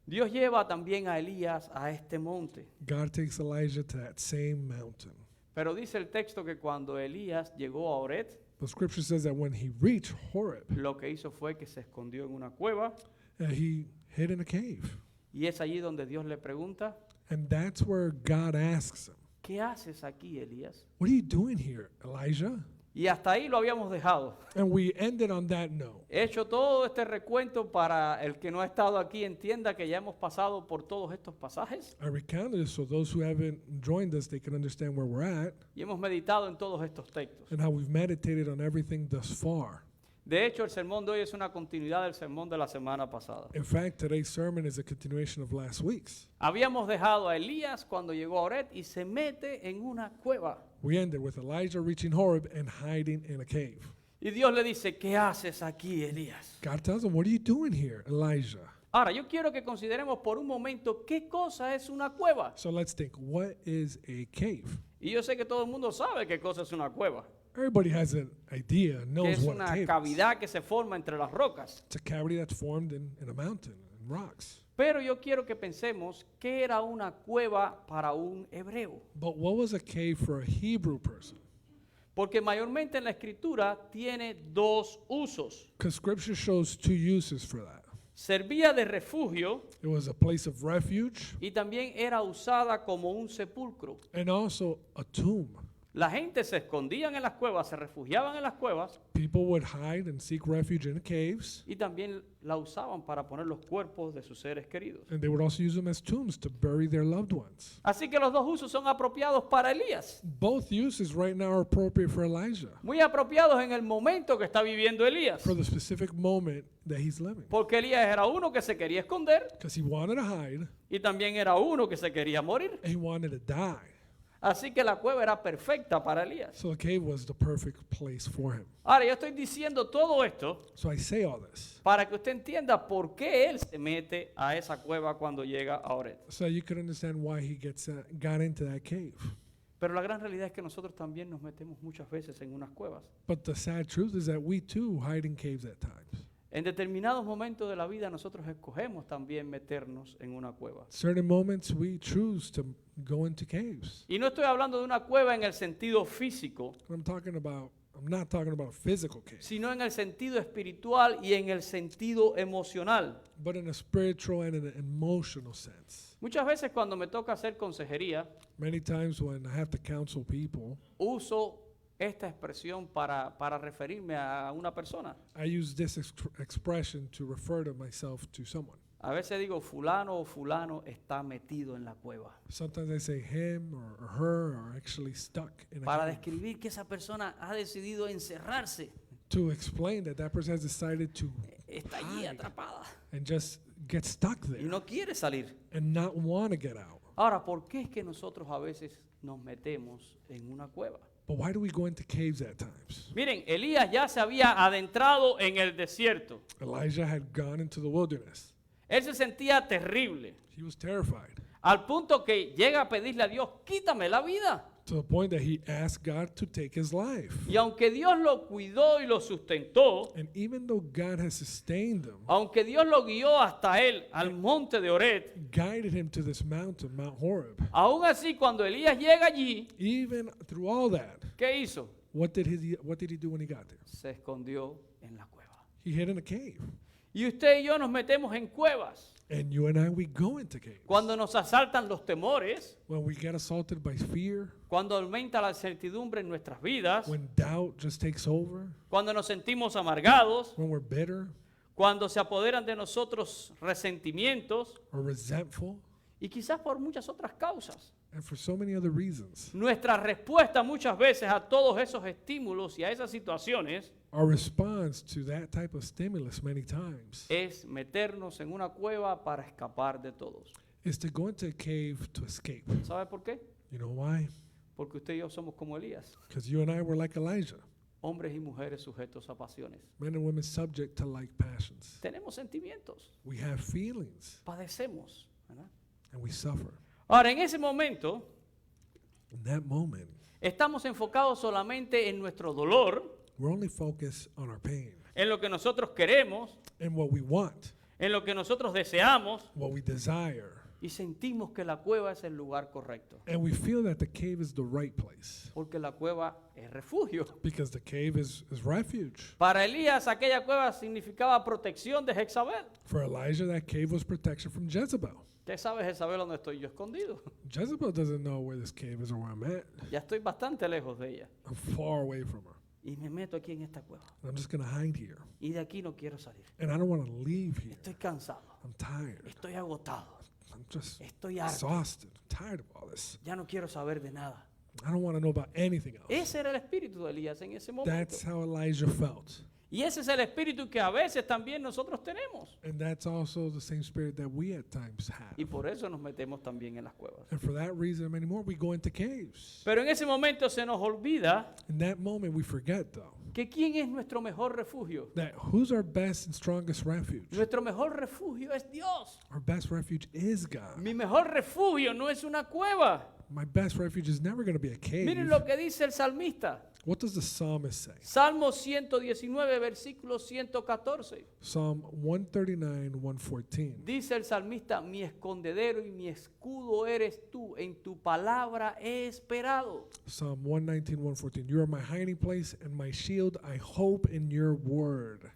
[SPEAKER 5] Dios lleva también a Elías a este monte.
[SPEAKER 1] God takes Elijah to that same mountain.
[SPEAKER 5] Pero dice el texto que cuando Elías llegó a Horeb,
[SPEAKER 1] The scripture says that when he reached Horeb,
[SPEAKER 5] lo que hizo fue que se escondió en una cueva,
[SPEAKER 1] he hid in a cave.
[SPEAKER 5] y es allí donde Dios le pregunta:
[SPEAKER 1] And that's where God asks him,
[SPEAKER 5] ¿qué haces aquí, Elías?
[SPEAKER 1] what are you doing here, Elijah?
[SPEAKER 5] Y hasta ahí lo habíamos dejado.
[SPEAKER 1] And we ended on that note.
[SPEAKER 5] He hecho todo este recuento para el que no ha estado aquí entienda que ya hemos pasado por todos estos pasajes
[SPEAKER 1] I recounted it so those who haven't joined us, they can understand where we're at
[SPEAKER 5] y hemos meditado en todos estos textos.
[SPEAKER 1] and how we've meditated on everything thus far.
[SPEAKER 5] De hecho, el sermón de hoy es una continuidad del sermón de la semana pasada.
[SPEAKER 1] In fact, today's sermon is a continuation of last week's.
[SPEAKER 5] Habíamos dejado a Elías cuando llegó a Oret y se mete en una cueva.
[SPEAKER 1] We ended with Elijah reaching Horeb and hiding in a cave.
[SPEAKER 5] Y Dios le dice: ¿qué haces aquí, Elías?
[SPEAKER 1] God tells him, what are you doing here, Elijah?
[SPEAKER 5] Ahora, yo quiero que consideremos por un momento qué cosa es una cueva.
[SPEAKER 1] So let's think, what is a cave?
[SPEAKER 5] Y yo sé que todo el mundo sabe qué cosa es una cueva.
[SPEAKER 1] Everybody has an idea,
[SPEAKER 5] Que
[SPEAKER 1] knows
[SPEAKER 5] es
[SPEAKER 1] what a
[SPEAKER 5] una
[SPEAKER 1] cave is.
[SPEAKER 5] cavidad que se forma entre las rocas.
[SPEAKER 1] It's a cavity that's formed in a mountain, in rocks.
[SPEAKER 5] Pero yo quiero que pensemos qué era una cueva para un hebreo.
[SPEAKER 1] But what was a cave for a Hebrew person?
[SPEAKER 5] Porque mayormente en la escritura tiene dos usos.
[SPEAKER 1] Because scripture shows two uses for that.
[SPEAKER 5] Servía de refugio
[SPEAKER 1] It was a place of refuge
[SPEAKER 5] y también era usada como un sepulcro.
[SPEAKER 1] and also a tomb.
[SPEAKER 5] La gente se escondían en las cuevas, se refugiaban en las cuevas
[SPEAKER 1] People would hide and seek refuge in caves,
[SPEAKER 5] y también la usaban para poner los cuerpos de sus seres queridos.
[SPEAKER 1] and they would also use them as tombs to bury their loved ones.
[SPEAKER 5] Así que los dos usos son apropiados para Elías.
[SPEAKER 1] Both uses right now are appropriate for Elijah,
[SPEAKER 5] Muy apropiados en el momento que está viviendo Elías.
[SPEAKER 1] for the specific moment that he's living.
[SPEAKER 5] Porque Elías era uno que se quería esconder
[SPEAKER 1] Because he wanted to hide,
[SPEAKER 5] y también era uno que se quería morir.
[SPEAKER 1] and he wanted to die.
[SPEAKER 5] Así que la cueva era perfecta para Elías.
[SPEAKER 1] So the cave was the perfect place for him.
[SPEAKER 5] Ahora, yo estoy diciendo todo esto
[SPEAKER 1] So I say all this
[SPEAKER 5] para que usted entienda por qué él se mete a esa cueva cuando llega a Ored.
[SPEAKER 1] so you could understand why he got into that cave.
[SPEAKER 5] Pero la gran realidad es que nosotros también nos metemos muchas veces en unas cuevas.
[SPEAKER 1] But the sad truth is that we too hide in caves at times.
[SPEAKER 5] En determinados momentos de la vida nosotros escogemos también meternos en una cueva.
[SPEAKER 1] Certain moments we choose to go into caves.
[SPEAKER 5] Y no estoy hablando de una cueva en el sentido físico,
[SPEAKER 1] I'm not talking about a physical cave,
[SPEAKER 5] sino en el sentido espiritual y en el sentido emocional.
[SPEAKER 1] but in a spiritual and an emotional sense.
[SPEAKER 5] Muchas veces cuando me toca hacer consejería,
[SPEAKER 1] Many times when I have to counsel people,
[SPEAKER 5] uso esta expresión para referirme a una persona.
[SPEAKER 1] I use this expression to refer to myself to someone.
[SPEAKER 5] A veces digo fulano o fulano está metido en la cueva.
[SPEAKER 1] Sometimes I say him or her are actually stuck in a
[SPEAKER 5] Para
[SPEAKER 1] cave.
[SPEAKER 5] describir que esa persona ha decidido encerrarse.
[SPEAKER 1] To explain that person has decided to
[SPEAKER 5] Está allí atrapada
[SPEAKER 1] and just get stuck
[SPEAKER 5] y
[SPEAKER 1] there
[SPEAKER 5] no quiere salir.
[SPEAKER 1] and not want to get out.
[SPEAKER 5] Ahora, ¿por qué es que nosotros a veces nos metemos en una cueva?
[SPEAKER 1] But why do we go into caves at times?
[SPEAKER 5] Miren, Elías ya se había adentrado en el desierto.
[SPEAKER 1] Elijah had gone into the wilderness.
[SPEAKER 5] Él se sentía terrible,
[SPEAKER 1] He was terrified
[SPEAKER 5] al punto que llega a pedirle a Dios, quítame la vida.
[SPEAKER 1] to the point that he asked God to take his life.
[SPEAKER 5] Y aunque Dios lo cuidó y lo sustentó,
[SPEAKER 1] And even though God has sustained him,
[SPEAKER 5] aunque Dios lo guió hasta él, al monte de Ored,
[SPEAKER 1] guided him to this mountain, Mount Horeb,
[SPEAKER 5] aún así cuando Elías llega allí,
[SPEAKER 1] even through all that,
[SPEAKER 5] ¿qué hizo?
[SPEAKER 1] what did he do when he got there?
[SPEAKER 5] Se escondió en la cueva.
[SPEAKER 1] He hid in a cave.
[SPEAKER 5] Y usted y yo nos metemos en cuevas.
[SPEAKER 1] And you and I, we go into caves.
[SPEAKER 5] Cuando nos asaltan los temores,
[SPEAKER 1] When we get assaulted by fear,
[SPEAKER 5] cuando aumenta la incertidumbre en nuestras vidas,
[SPEAKER 1] when doubt just takes over,
[SPEAKER 5] cuando nos sentimos amargados,
[SPEAKER 1] when we're bitter
[SPEAKER 5] cuando se apoderan de nosotros resentimientos
[SPEAKER 1] or resentful,
[SPEAKER 5] y quizás por muchas otras causas.
[SPEAKER 1] and for so many other reasons.
[SPEAKER 5] Nuestra respuesta muchas veces a todos esos estímulos y a esas situaciones
[SPEAKER 1] Our response to that type of stimulus many times
[SPEAKER 5] es meternos en una cueva para escapar de todos.
[SPEAKER 1] is to go into a cave to escape.
[SPEAKER 5] ¿Sabe por qué?
[SPEAKER 1] You know why?
[SPEAKER 5] Porque usted y yo somos como Elías,
[SPEAKER 1] Because you and I were like Elijah,
[SPEAKER 5] hombres y mujeres sujetos a pasiones.
[SPEAKER 1] men and women subject to like passions.
[SPEAKER 5] Tenemos sentimientos,
[SPEAKER 1] We have feelings
[SPEAKER 5] padecemos, ¿verdad?
[SPEAKER 1] and we suffer.
[SPEAKER 5] Ahora, en ese momento,
[SPEAKER 1] In that moment,
[SPEAKER 5] estamos enfocados solamente en nuestro dolor,
[SPEAKER 1] we're only focused on our pain
[SPEAKER 5] en lo que nosotros queremos,
[SPEAKER 1] and what we want,
[SPEAKER 5] en lo que nosotros deseamos,
[SPEAKER 1] what we desire.
[SPEAKER 5] y sentimos que la cueva es el lugar correcto,
[SPEAKER 1] And we feel that the cave is the right place
[SPEAKER 5] porque la cueva es refugio.
[SPEAKER 1] because the cave is refuge.
[SPEAKER 5] Para Elías, aquella cueva significaba protección de Jezabel.
[SPEAKER 1] For Elijah, that cave was protection from Jezebel.
[SPEAKER 5] ¿Qué sabe Jezabel dónde estoy yo escondido?
[SPEAKER 1] Jezebel doesn't know where this cave is or where I'm at.
[SPEAKER 5] Ya estoy bastante lejos de ella.
[SPEAKER 1] I'm far away from her.
[SPEAKER 5] Y me meto aquí en esta cueva.
[SPEAKER 1] And I'm just going to hide here.
[SPEAKER 5] Y de aquí no quiero salir.
[SPEAKER 1] And I don't want to leave here.
[SPEAKER 5] Estoy cansado.
[SPEAKER 1] I'm tired.
[SPEAKER 5] Estoy agotado.
[SPEAKER 1] I'm just
[SPEAKER 5] Estoy harto.
[SPEAKER 1] exhausted. I'm tired of all this.
[SPEAKER 5] Ya no quiero saber de nada.
[SPEAKER 1] I don't want to know about anything else.
[SPEAKER 5] Ese era el espíritu de Elías en ese momento.
[SPEAKER 1] That's how Elijah felt.
[SPEAKER 5] Y ese es el espíritu que a veces también nosotros tenemos.
[SPEAKER 1] And that's also the same spirit that we at times have.
[SPEAKER 5] Y por eso nos metemos también en las cuevas.
[SPEAKER 1] And for that reason and many more, we go into caves.
[SPEAKER 5] Pero en ese momento se nos olvida
[SPEAKER 1] In that moment, we forget, though,
[SPEAKER 5] que quién es nuestro mejor refugio.
[SPEAKER 1] that who's our best and strongest refuge?
[SPEAKER 5] Nuestro mejor refugio es Dios.
[SPEAKER 1] Our best refuge is God.
[SPEAKER 5] Mi mejor refugio no es una cueva.
[SPEAKER 1] My best refuge is never going to be a cave.
[SPEAKER 5] Miren lo que dice el salmista.
[SPEAKER 1] What does the psalmist say?
[SPEAKER 5] Salmo 119, versículo 114.
[SPEAKER 1] Psalm 139, 114.
[SPEAKER 5] Dice el salmista, mi escondedero y mi escudo eres tú, en tu palabra he esperado.
[SPEAKER 1] Psalm 119, 114. You are my hiding place and my shield. I hope in your word.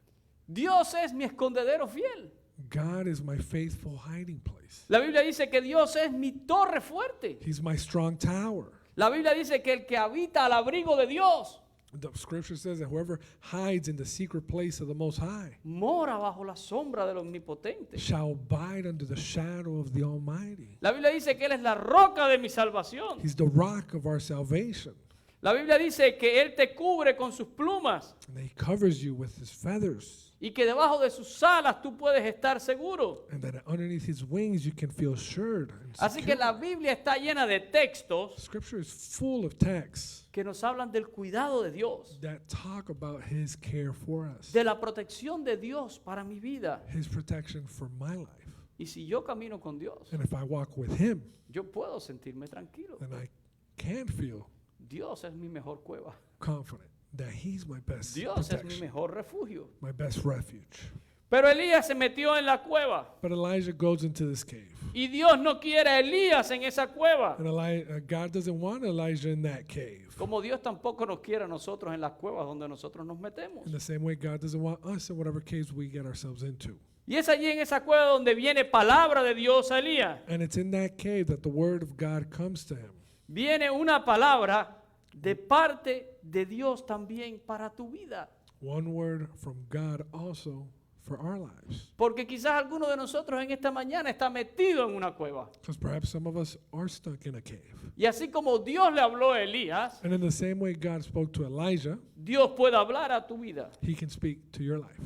[SPEAKER 5] Dios es mi escondedero fiel.
[SPEAKER 1] God is my faithful hiding place.
[SPEAKER 5] La Biblia dice que Dios es mi torre fuerte.
[SPEAKER 1] He's my strong tower.
[SPEAKER 5] La Biblia dice que el que habita al abrigo de Dios
[SPEAKER 1] The scripture says that whoever hides in the secret place of the Most High
[SPEAKER 5] mora bajo la sombra del Omnipotente.
[SPEAKER 1] shall abide under the shadow of the Almighty.
[SPEAKER 5] La Biblia dice que Él es la roca de mi salvación.
[SPEAKER 1] He's the rock of our salvation.
[SPEAKER 5] La Biblia dice que Él te cubre con sus plumas
[SPEAKER 1] And he covers you with his feathers.
[SPEAKER 5] y que debajo de sus alas tú puedes estar seguro.
[SPEAKER 1] And that underneath his wings you can feel assured. And
[SPEAKER 5] Así que
[SPEAKER 1] secure.
[SPEAKER 5] la Biblia está llena de textos
[SPEAKER 1] Scripture is full of texts
[SPEAKER 5] que nos hablan del cuidado de Dios,
[SPEAKER 1] that talk about his care for us,
[SPEAKER 5] de la protección de Dios para mi vida.
[SPEAKER 1] his protection for my life.
[SPEAKER 5] Y si yo camino con Dios,
[SPEAKER 1] And if I walk with him,
[SPEAKER 5] yo puedo sentirme tranquilo.
[SPEAKER 1] then I can feel
[SPEAKER 5] Dios es mi mejor cueva.
[SPEAKER 1] confident that he's my best
[SPEAKER 5] Dios es mi
[SPEAKER 1] protection,
[SPEAKER 5] mejor refugio.
[SPEAKER 1] my best refuge.
[SPEAKER 5] Pero Elías se metió en la cueva
[SPEAKER 1] But Elijah goes into this cave.
[SPEAKER 5] y Dios no quiere a Elías en esa cueva.
[SPEAKER 1] And God doesn't want Elijah in that cave.
[SPEAKER 5] Como Dios tampoco nos quiere a nosotros en las cuevas donde nosotros nos metemos.
[SPEAKER 1] In the same way, God doesn't want us in whatever caves we get ourselves into.
[SPEAKER 5] Y es allí en esa cueva donde viene palabra de Dios a Elías.
[SPEAKER 1] And it's in that cave that the word of God comes to him.
[SPEAKER 5] Viene una palabra de parte de Dios también para tu vida.
[SPEAKER 1] One word from God also for our lives.
[SPEAKER 5] Porque quizás alguno de nosotros en esta mañana está metido en una cueva.
[SPEAKER 1] Because perhaps some of us are stuck in a cave.
[SPEAKER 5] Y así como Dios le habló a Elías,
[SPEAKER 1] And in the same way God spoke to Elijah,
[SPEAKER 5] Dios puede hablar a tu vida.
[SPEAKER 1] he can speak to your life.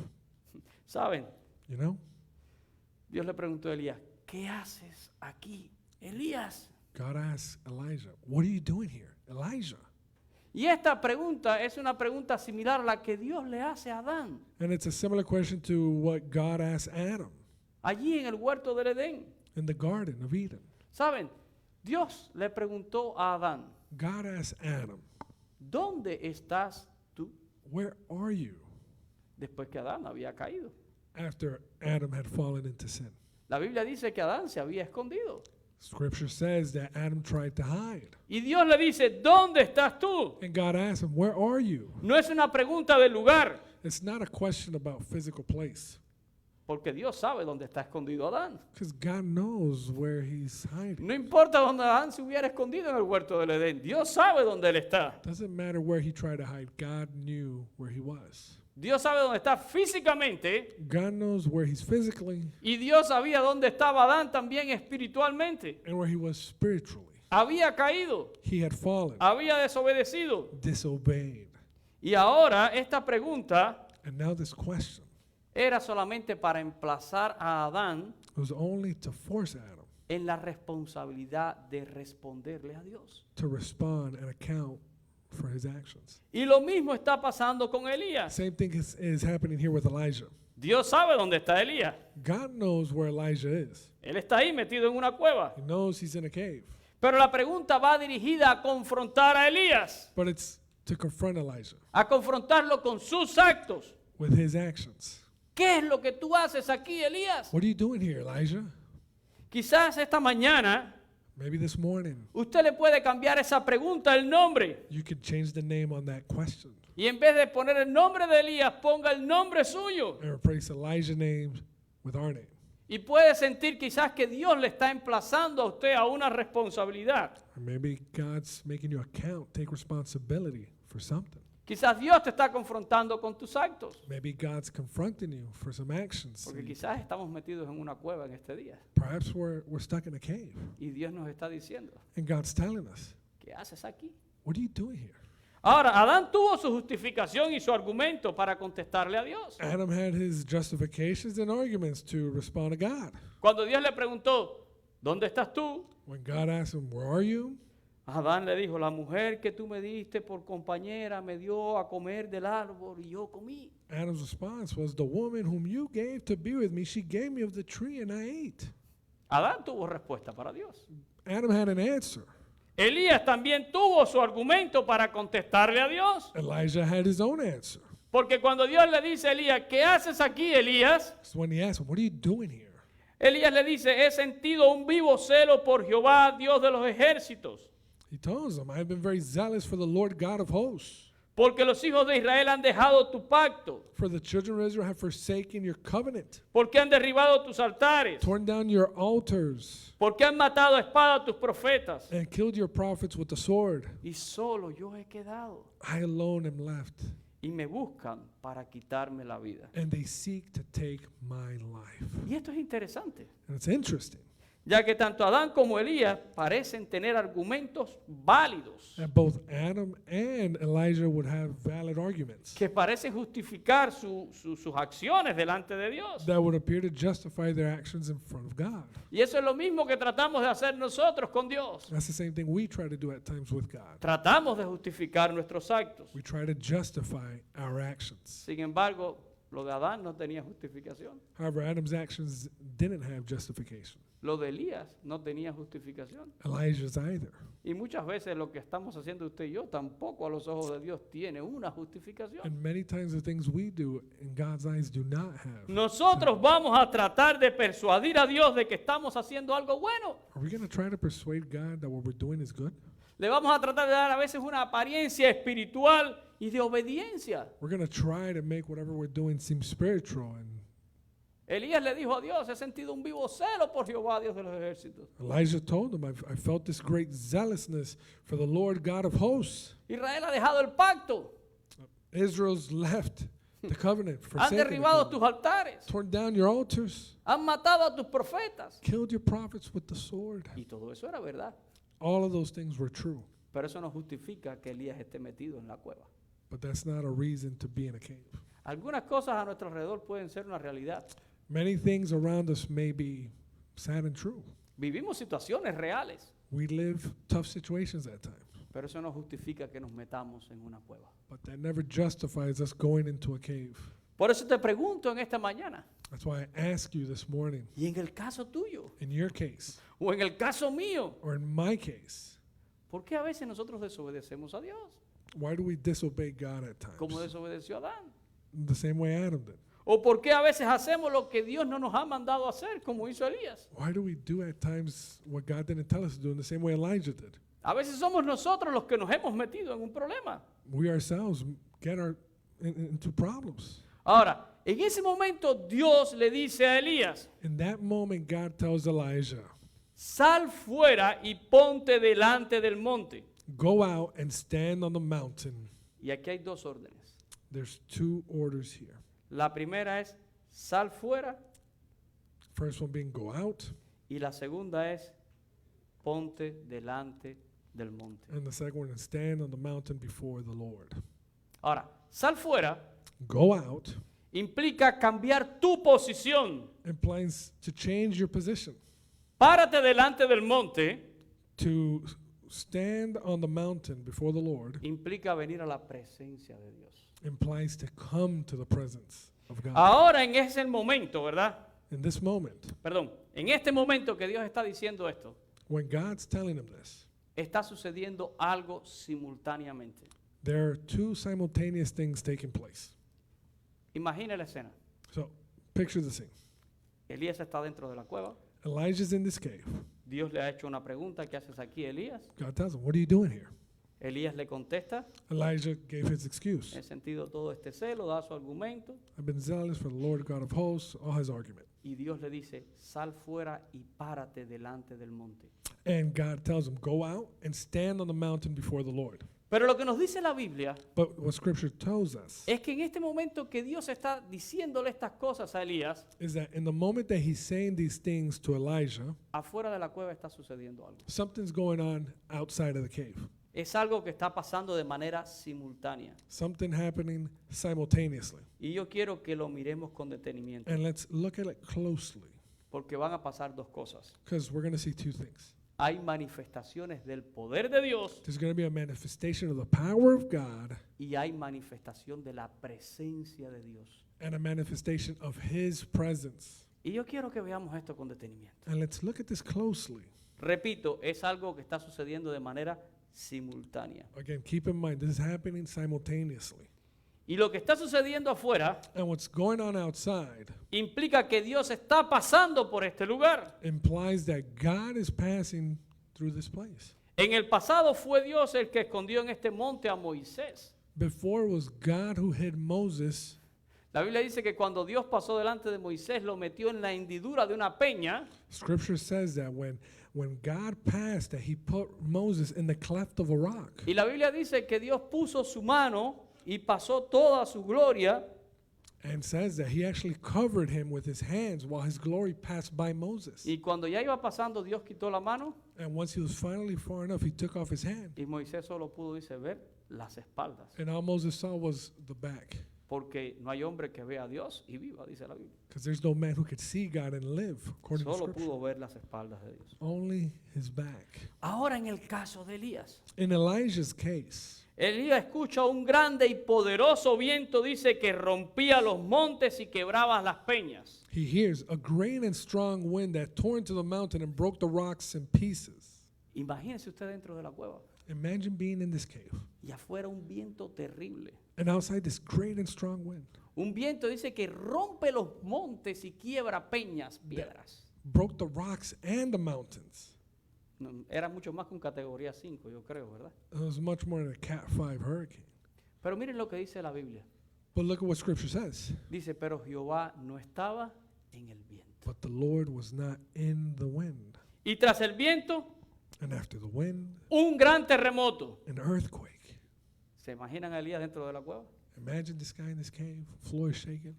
[SPEAKER 5] ¿Saben?
[SPEAKER 1] You know?
[SPEAKER 5] Dios le preguntó a Elías, ¿qué haces aquí, Elías?
[SPEAKER 1] God asked Elijah, what are you doing here? Elijah.
[SPEAKER 5] Y esta pregunta es una pregunta similar a la que Dios le hace a Adán,
[SPEAKER 1] And it's a similar question to what God asked Adam
[SPEAKER 5] allí en el huerto del Edén.
[SPEAKER 1] in the Garden of Eden.
[SPEAKER 5] ¿Saben? Dios le preguntó a Adán,
[SPEAKER 1] God asked Adam,
[SPEAKER 5] ¿dónde estás tú?
[SPEAKER 1] where are you?
[SPEAKER 5] Después que Adán había caído.
[SPEAKER 1] After Adam had fallen into sin.
[SPEAKER 5] La Biblia dice que Adán se había escondido.
[SPEAKER 1] Scripture says that Adam tried to hide.
[SPEAKER 5] Y Dios le dice, ¿dónde estás tú?
[SPEAKER 1] And God asked him, where are you?
[SPEAKER 5] No es una pregunta de lugar,
[SPEAKER 1] It's not a question about physical place.
[SPEAKER 5] porque Dios sabe dónde está escondido Adán.
[SPEAKER 1] Because God knows where he's hiding.
[SPEAKER 5] No importa dónde Adán se hubiera escondido en el huerto del Edén, Dios sabe dónde él está.
[SPEAKER 1] Doesn't matter where he tried to hide. God knew where he was.
[SPEAKER 5] Dios sabe dónde está físicamente
[SPEAKER 1] God knows where he's physically
[SPEAKER 5] y Dios sabía dónde estaba Adán también espiritualmente.
[SPEAKER 1] and where he was spiritually.
[SPEAKER 5] Había caído,
[SPEAKER 1] He had fallen,
[SPEAKER 5] había desobedecido.
[SPEAKER 1] disobeyed.
[SPEAKER 5] Y ahora esta pregunta
[SPEAKER 1] And now this question
[SPEAKER 5] era solamente para emplazar a Adán
[SPEAKER 1] was only to force Adam
[SPEAKER 5] en la responsabilidad de responderle a Dios.
[SPEAKER 1] to respond and account for his actions.
[SPEAKER 5] Y lo mismo está pasando con Elías.
[SPEAKER 1] Same thing is happening here with Elijah.
[SPEAKER 5] Dios sabe dónde está Elías.
[SPEAKER 1] God knows where Elijah is.
[SPEAKER 5] Él está ahí metido en una cueva.
[SPEAKER 1] He knows he's in a cave.
[SPEAKER 5] Pero la pregunta va dirigida a confrontar a Elías,
[SPEAKER 1] But it's to confront Elijah
[SPEAKER 5] a confrontarlo con sus actos.
[SPEAKER 1] with his actions.
[SPEAKER 5] ¿Qué es lo que tú haces aquí, Elías?
[SPEAKER 1] What are you doing here, Elijah?
[SPEAKER 5] Quizás esta mañana
[SPEAKER 1] Maybe this morning
[SPEAKER 5] usted le puede cambiar esa pregunta el nombre.
[SPEAKER 1] you could change the name on that question
[SPEAKER 5] Y en vez de poner el nombre de Elías, ponga el nombre suyo.
[SPEAKER 1] and replace Elijah's name with our name.
[SPEAKER 5] Y puede sentir quizás que Dios le está emplazando a usted a una responsabilidad.
[SPEAKER 1] Or maybe God's making you account, take responsibility for something.
[SPEAKER 5] Quizás Dios te está confrontando con tus actos.
[SPEAKER 1] Maybe God's confronting you for some actions.
[SPEAKER 5] Porque quizás estamos metidos en una cueva en este día.
[SPEAKER 1] Perhaps we're stuck in a cave
[SPEAKER 5] Y Dios nos está diciendo,
[SPEAKER 1] and God's telling us,
[SPEAKER 5] ¿qué haces aquí?
[SPEAKER 1] what are you doing here?
[SPEAKER 5] Ahora, Adán tuvo su justificación y su argumento para contestarle a Dios.
[SPEAKER 1] Adam had his justifications and arguments to respond to God.
[SPEAKER 5] Cuando Dios le preguntó, ¿dónde estás tú?
[SPEAKER 1] When God asked him, where are you?
[SPEAKER 5] Adán le dijo, la mujer que tú me diste por compañera me dio a comer del árbol y yo comí.
[SPEAKER 1] Adam's response was, the woman whom you gave to be with me, she gave me of the tree and I ate.
[SPEAKER 5] Adán tuvo respuesta para Dios.
[SPEAKER 1] Adam had an answer.
[SPEAKER 5] Elías también tuvo su argumento para contestarle a Dios.
[SPEAKER 1] Elijah had his own answer.
[SPEAKER 5] Porque cuando Dios le dice a Elías, ¿qué haces aquí, Elías?
[SPEAKER 1] So when he asked him, what are you doing here?
[SPEAKER 5] Elías le dice, he sentido un vivo celo por Jehová, Dios de los ejércitos,
[SPEAKER 1] He tells him, I've been very zealous for the Lord God of hosts.
[SPEAKER 5] Porque los hijos de Israel han dejado tu pacto.
[SPEAKER 1] For the children of Israel have forsaken your covenant,
[SPEAKER 5] Porque han derribado tus altares.
[SPEAKER 1] torn down your altars,
[SPEAKER 5] Porque han matado a espada a tus profetas.
[SPEAKER 1] and killed your prophets with the sword.
[SPEAKER 5] Y solo yo he quedado.
[SPEAKER 1] I alone am left,
[SPEAKER 5] Y me buscan para quitarme la vida.
[SPEAKER 1] and they seek to take my life.
[SPEAKER 5] Y esto es interesante.
[SPEAKER 1] And it's interesting
[SPEAKER 5] Ya que tanto Adán como Elías parecen tener argumentos válidos.
[SPEAKER 1] that both Adam and Elijah would have valid arguments
[SPEAKER 5] Que parecen justificar sus acciones delante de Dios.
[SPEAKER 1] that would appear to justify their actions in front of God.
[SPEAKER 5] Y eso es lo mismo que tratamos de hacer nosotros con Dios.
[SPEAKER 1] That's the same thing we try to do at times with God.
[SPEAKER 5] Tratamos de justificar nuestros actos.
[SPEAKER 1] We try to justify our actions.
[SPEAKER 5] Sin embargo, lo de Adán no tenía justificación.
[SPEAKER 1] However, Adam's actions didn't have justification.
[SPEAKER 5] Lo de Elías no tenía justificación.
[SPEAKER 1] Elijah's either.
[SPEAKER 5] Y muchas veces lo que estamos haciendo usted y yo tampoco a los ojos de Dios tiene una justificación.
[SPEAKER 1] And many times the things we do in God's eyes do not have.
[SPEAKER 5] Nosotros vamos a tratar de persuadir a Dios de que estamos haciendo algo bueno.
[SPEAKER 1] Are we going to try to persuade God that what we're doing is good?
[SPEAKER 5] Le vamos a tratar de dar a veces una apariencia espiritual y de obediencia.
[SPEAKER 1] We're going to try to make whatever we're doing seem spiritual. And
[SPEAKER 5] Elías le dijo a Dios, he sentido un vivo celo por Jehová, Dios de los ejércitos.
[SPEAKER 1] Elijah told him, I felt this great zealousness for the Lord God of hosts.
[SPEAKER 5] Israel ha dejado el pacto,
[SPEAKER 1] Israel's left the covenant,
[SPEAKER 5] han
[SPEAKER 1] forsaken the
[SPEAKER 5] derribado tus
[SPEAKER 1] covenant,
[SPEAKER 5] altares,
[SPEAKER 1] torn down your altars,
[SPEAKER 5] han matado a tus profetas.
[SPEAKER 1] killed your prophets with the sword.
[SPEAKER 5] Y todo eso era verdad.
[SPEAKER 1] All of those things were true,
[SPEAKER 5] Pero eso no justifica que Elías esté metido en la cueva.
[SPEAKER 1] but that's not a reason to be in a cave.
[SPEAKER 5] Algunas cosas a nuestro alrededor pueden ser una realidad.
[SPEAKER 1] Many things around us may be sad and true.
[SPEAKER 5] Vivimos situaciones reales,
[SPEAKER 1] We live tough situations at times,
[SPEAKER 5] pero eso no justifica que nos metamos en una cueva.
[SPEAKER 1] but that never justifies us going into a cave.
[SPEAKER 5] Por eso te pregunto en esta mañana,
[SPEAKER 1] That's why I ask you this morning,
[SPEAKER 5] y en el caso tuyo,
[SPEAKER 1] in your case,
[SPEAKER 5] o en el caso mío,
[SPEAKER 1] or in my case,
[SPEAKER 5] ¿por qué a veces nosotros desobedecemos a Dios?
[SPEAKER 1] why do we disobey God at
[SPEAKER 5] Como
[SPEAKER 1] times?
[SPEAKER 5] desobedeció Adán.
[SPEAKER 1] The same way Adam did.
[SPEAKER 5] ¿O por qué a veces hacemos lo que Dios no nos ha mandado a hacer, como hizo Elías?
[SPEAKER 1] Why do we do at times what God didn't tell us to do in the same way Elijah did?
[SPEAKER 5] A veces somos nosotros los que nos hemos metido en un problema.
[SPEAKER 1] We ourselves get into problems.
[SPEAKER 5] Ahora, en ese momento Dios le dice a Elías,
[SPEAKER 1] In that moment, God tells Elijah,
[SPEAKER 5] sal fuera y ponte delante del monte.
[SPEAKER 1] go out and stand on the mountain.
[SPEAKER 5] Y aquí hay dos órdenes.
[SPEAKER 1] There's two orders here.
[SPEAKER 5] La primera es, sal fuera,
[SPEAKER 1] First one being go out,
[SPEAKER 5] y la segunda es, ponte delante del monte.
[SPEAKER 1] and the second one is stand on the mountain before the Lord.
[SPEAKER 5] Ahora, sal fuera
[SPEAKER 1] Go out
[SPEAKER 5] implica cambiar tu posición.
[SPEAKER 1] implies to change your position.
[SPEAKER 5] Párate delante del monte
[SPEAKER 1] To stand on the mountain before the Lord
[SPEAKER 5] implica venir a la presencia de Dios.
[SPEAKER 1] implies to come to the presence of God.
[SPEAKER 5] Ahora en ese momento, ¿verdad?
[SPEAKER 1] In this moment,
[SPEAKER 5] Perdón, en este momento que Dios está diciendo esto,
[SPEAKER 1] when God's telling him this,
[SPEAKER 5] está sucediendo algo simultáneamente.
[SPEAKER 1] there are two simultaneous things taking place.
[SPEAKER 5] Imagina la escena.
[SPEAKER 1] So, picture the scene.
[SPEAKER 5] Elías está dentro de la cueva.
[SPEAKER 1] Elijah's in this cave.
[SPEAKER 5] Dios le ha hecho una pregunta. ¿Qué haces aquí, Elías?
[SPEAKER 1] God tells him, what are you doing here?
[SPEAKER 5] Elías le contesta.
[SPEAKER 1] Elijah gave his excuse.
[SPEAKER 5] He sentido todo este celo, da su argumento.
[SPEAKER 1] I've been zealous for the Lord God of hosts, all his argument.
[SPEAKER 5] Y Dios le dice, sal fuera y párate delante del monte.
[SPEAKER 1] And God tells him, go out and stand on the mountain before the Lord.
[SPEAKER 5] Pero lo que nos dice la Biblia
[SPEAKER 1] But what scripture tells us
[SPEAKER 5] es que en este momento que Dios está diciéndole estas cosas a Elías,
[SPEAKER 1] is that in the moment that he's saying these things to Elijah,
[SPEAKER 5] afuera de la cueva está sucediendo algo.
[SPEAKER 1] something's going on outside of the cave.
[SPEAKER 5] Es algo que está pasando de manera simultánea.
[SPEAKER 1] Something happening simultaneously.
[SPEAKER 5] Y yo quiero que lo miremos con detenimiento,
[SPEAKER 1] And let's look at it closely,
[SPEAKER 5] porque van a pasar dos cosas.
[SPEAKER 1] because we're going to see two things.
[SPEAKER 5] Hay manifestaciones del poder de Dios
[SPEAKER 1] There's going to be a manifestation of the power of God
[SPEAKER 5] y hay manifestación de la presencia de Dios.
[SPEAKER 1] and a manifestation of his presence.
[SPEAKER 5] Y yo quiero que veamos esto con detenimiento.
[SPEAKER 1] And let's look at this closely.
[SPEAKER 5] Repito, es algo que está sucediendo de manera simultánea.
[SPEAKER 1] Again, keep in mind, this is happening simultaneously.
[SPEAKER 5] Y lo que está sucediendo afuera
[SPEAKER 1] And what's going on outside
[SPEAKER 5] implica que Dios está pasando por este lugar.
[SPEAKER 1] implies that God is passing through this place.
[SPEAKER 5] En el pasado fue Dios el que escondió en este monte a Moisés.
[SPEAKER 1] Before it was God who hid Moses.
[SPEAKER 5] La Biblia dice que cuando Dios pasó delante de Moisés, lo metió en la hendidura de una peña.
[SPEAKER 1] Scripture says that when God passed, that he put Moses in the cleft of a rock.
[SPEAKER 5] Y la Biblia dice que Dios puso su mano y pasó toda su gloria.
[SPEAKER 1] And says that he actually covered him with his hands while his glory passed by Moses.
[SPEAKER 5] Y cuando ya iba pasando, Dios quitó la mano
[SPEAKER 1] And once he was finally far enough, he took off his hand.
[SPEAKER 5] y Moisés solo pudo, dice, ver las espaldas.
[SPEAKER 1] And all Moses saw was the back.
[SPEAKER 5] Porque no hay hombre que vea a Dios y viva, dice la Biblia.
[SPEAKER 1] Because there's no man who could see God and live, according to
[SPEAKER 5] Solo
[SPEAKER 1] Scripture.
[SPEAKER 5] pudo ver las espaldas de Dios.
[SPEAKER 1] Only his back.
[SPEAKER 5] Ahora en el caso de Elías.
[SPEAKER 1] In Elijah's case,
[SPEAKER 5] Elías escucha un grande y poderoso viento, dice, que rompía los montes y quebraba las peñas.
[SPEAKER 1] he hears a great and strong wind that tore into the mountain and broke the rocks in pieces.
[SPEAKER 5] Imagínese usted dentro de la cueva
[SPEAKER 1] Imagine being in this cave.
[SPEAKER 5] y afuera un viento terrible.
[SPEAKER 1] And outside this great and strong wind
[SPEAKER 5] Un viento, dice, que rompe los montes y quiebra peñas, piedras.
[SPEAKER 1] broke the rocks and the mountains.
[SPEAKER 5] No, era mucho más que un categoría 5, yo creo, ¿verdad?
[SPEAKER 1] It was much more than a Cat 5 hurricane.
[SPEAKER 5] Pero miren lo que dice la Biblia.
[SPEAKER 1] But look at what Scripture says.
[SPEAKER 5] Dice, pero Jehová no estaba en el viento.
[SPEAKER 1] But the Lord was not in the wind.
[SPEAKER 5] Y tras el viento,
[SPEAKER 1] And after the wind,
[SPEAKER 5] un gran terremoto.
[SPEAKER 1] an earthquake.
[SPEAKER 5] ¿Se imaginan a Elías dentro de la cueva?
[SPEAKER 1] Imagine this guy in this cave, floor is shaking.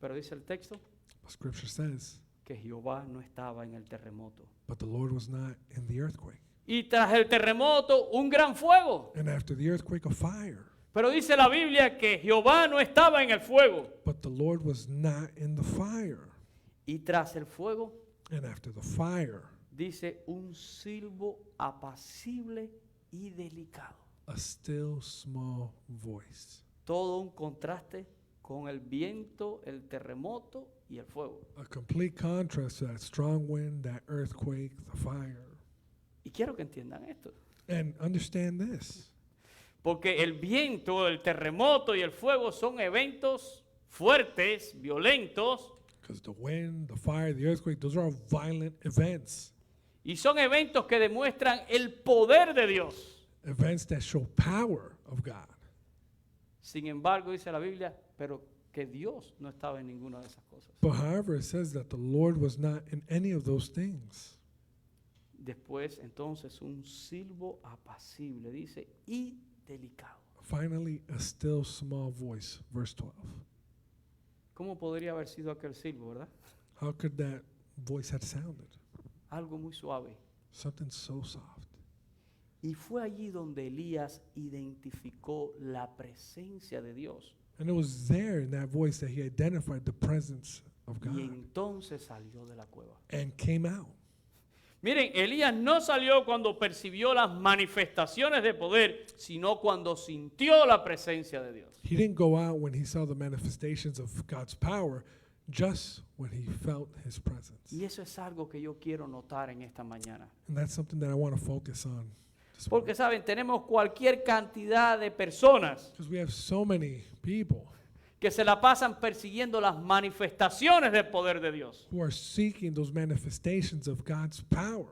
[SPEAKER 5] Pero dice el texto
[SPEAKER 1] But Scripture says,
[SPEAKER 5] que Jehová no estaba en el terremoto.
[SPEAKER 1] but the Lord was not in the earthquake.
[SPEAKER 5] Y tras el terremoto, un gran fuego.
[SPEAKER 1] And after the earthquake, a fire.
[SPEAKER 5] Pero dice la Biblia que Jehová no estaba en el fuego.
[SPEAKER 1] But the Lord was not in the fire.
[SPEAKER 5] Y tras el fuego,
[SPEAKER 1] And after the fire,
[SPEAKER 5] dice un silbo apacible y delicado.
[SPEAKER 1] a still small voice.
[SPEAKER 5] Todo un contraste con el viento, el terremoto y el fuego.
[SPEAKER 1] A complete contrast to that strong wind, that earthquake, the fire.
[SPEAKER 5] Y quiero que entiendan esto.
[SPEAKER 1] And understand this.
[SPEAKER 5] Porque el viento, el terremoto y el fuego son eventos fuertes, violentos,
[SPEAKER 1] Because the wind, the fire, the earthquake, those are all violent events.
[SPEAKER 5] y son eventos que demuestran el poder de Dios.
[SPEAKER 1] Events that show power of God.
[SPEAKER 5] Sin embargo, dice la Biblia, pero que Dios no estaba en ninguna de esas cosas.
[SPEAKER 1] But however, it says that the Lord was not in any of those things.
[SPEAKER 5] Después, entonces, un silbo apacible, dice, y delicado.
[SPEAKER 1] Finally, a still small voice, verse 12.
[SPEAKER 5] ¿Cómo podría haber sido aquel silbo, verdad?
[SPEAKER 1] How could that voice have sounded?
[SPEAKER 5] Algo muy suave.
[SPEAKER 1] Something so soft.
[SPEAKER 5] Y fue allí donde Elías identificó la presencia de Dios.
[SPEAKER 1] And it was there in that voice that he identified the presence of
[SPEAKER 5] Y
[SPEAKER 1] God
[SPEAKER 5] entonces salió de la cueva.
[SPEAKER 1] and came out.
[SPEAKER 5] Miren, Elías no salió cuando percibió las manifestaciones de poder, sino cuando sintió la presencia de Dios.
[SPEAKER 1] He didn't go out when he saw the manifestations of God's power, just when he felt his presence.
[SPEAKER 5] Y eso es algo que yo quiero notar en esta mañana.
[SPEAKER 1] And that's something that I want to focus on.
[SPEAKER 5] Porque, ¿saben? Tenemos cualquier cantidad de personas
[SPEAKER 1] Because we have so many people
[SPEAKER 5] que se la pasan persiguiendo las manifestaciones del poder de Dios,
[SPEAKER 1] who are seeking those manifestations of God's power,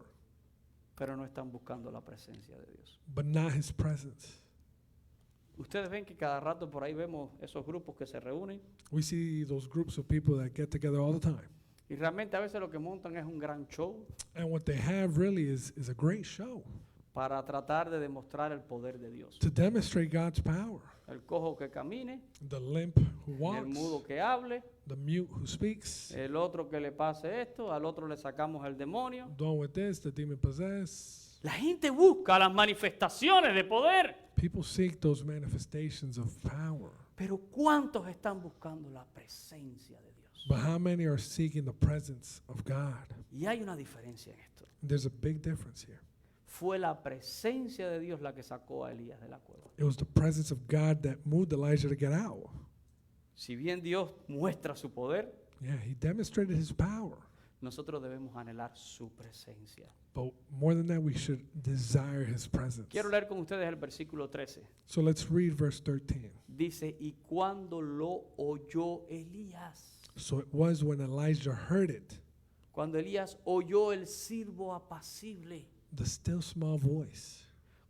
[SPEAKER 5] pero no están buscando la presencia de Dios.
[SPEAKER 1] but not his presence.
[SPEAKER 5] Ustedes ven que cada rato por ahí vemos esos grupos que se reúnen
[SPEAKER 1] We see those groups of people that get together all the time.
[SPEAKER 5] y realmente a veces lo que montan es un gran show
[SPEAKER 1] And what they have really is a great show
[SPEAKER 5] para tratar de demostrar el poder de Dios.
[SPEAKER 1] to demonstrate God's power.
[SPEAKER 5] El cojo que camine,
[SPEAKER 1] The limp who
[SPEAKER 5] el mudo
[SPEAKER 1] walks,
[SPEAKER 5] que hable,
[SPEAKER 1] the mute who speaks,
[SPEAKER 5] el otro que le pase esto, al otro le sacamos el demonio.
[SPEAKER 1] the one with this, the demon possessed.
[SPEAKER 5] La gente busca las manifestaciones de poder,
[SPEAKER 1] People seek those manifestations of power.
[SPEAKER 5] pero ¿cuántos están buscando la presencia de Dios?
[SPEAKER 1] But how many are seeking the presence of God?
[SPEAKER 5] Y hay una diferencia en esto.
[SPEAKER 1] There's a big difference here.
[SPEAKER 5] Fue la presencia de Dios la que sacó a Elías de la cueva.
[SPEAKER 1] It was the presence of God that moved Elijah to get out.
[SPEAKER 5] Si bien Dios muestra su poder,
[SPEAKER 1] Yeah, he demonstrated his power.
[SPEAKER 5] nosotros debemos anhelar su presencia.
[SPEAKER 1] But more than that, we should desire his presence.
[SPEAKER 5] Quiero leer con ustedes el versículo 13.
[SPEAKER 1] So let's read verse 13.
[SPEAKER 5] Dice, y cuando lo oyó Elías,
[SPEAKER 1] So it was when Elijah heard it,
[SPEAKER 5] cuando Elías oyó el silbo apacible,
[SPEAKER 1] the still small voice,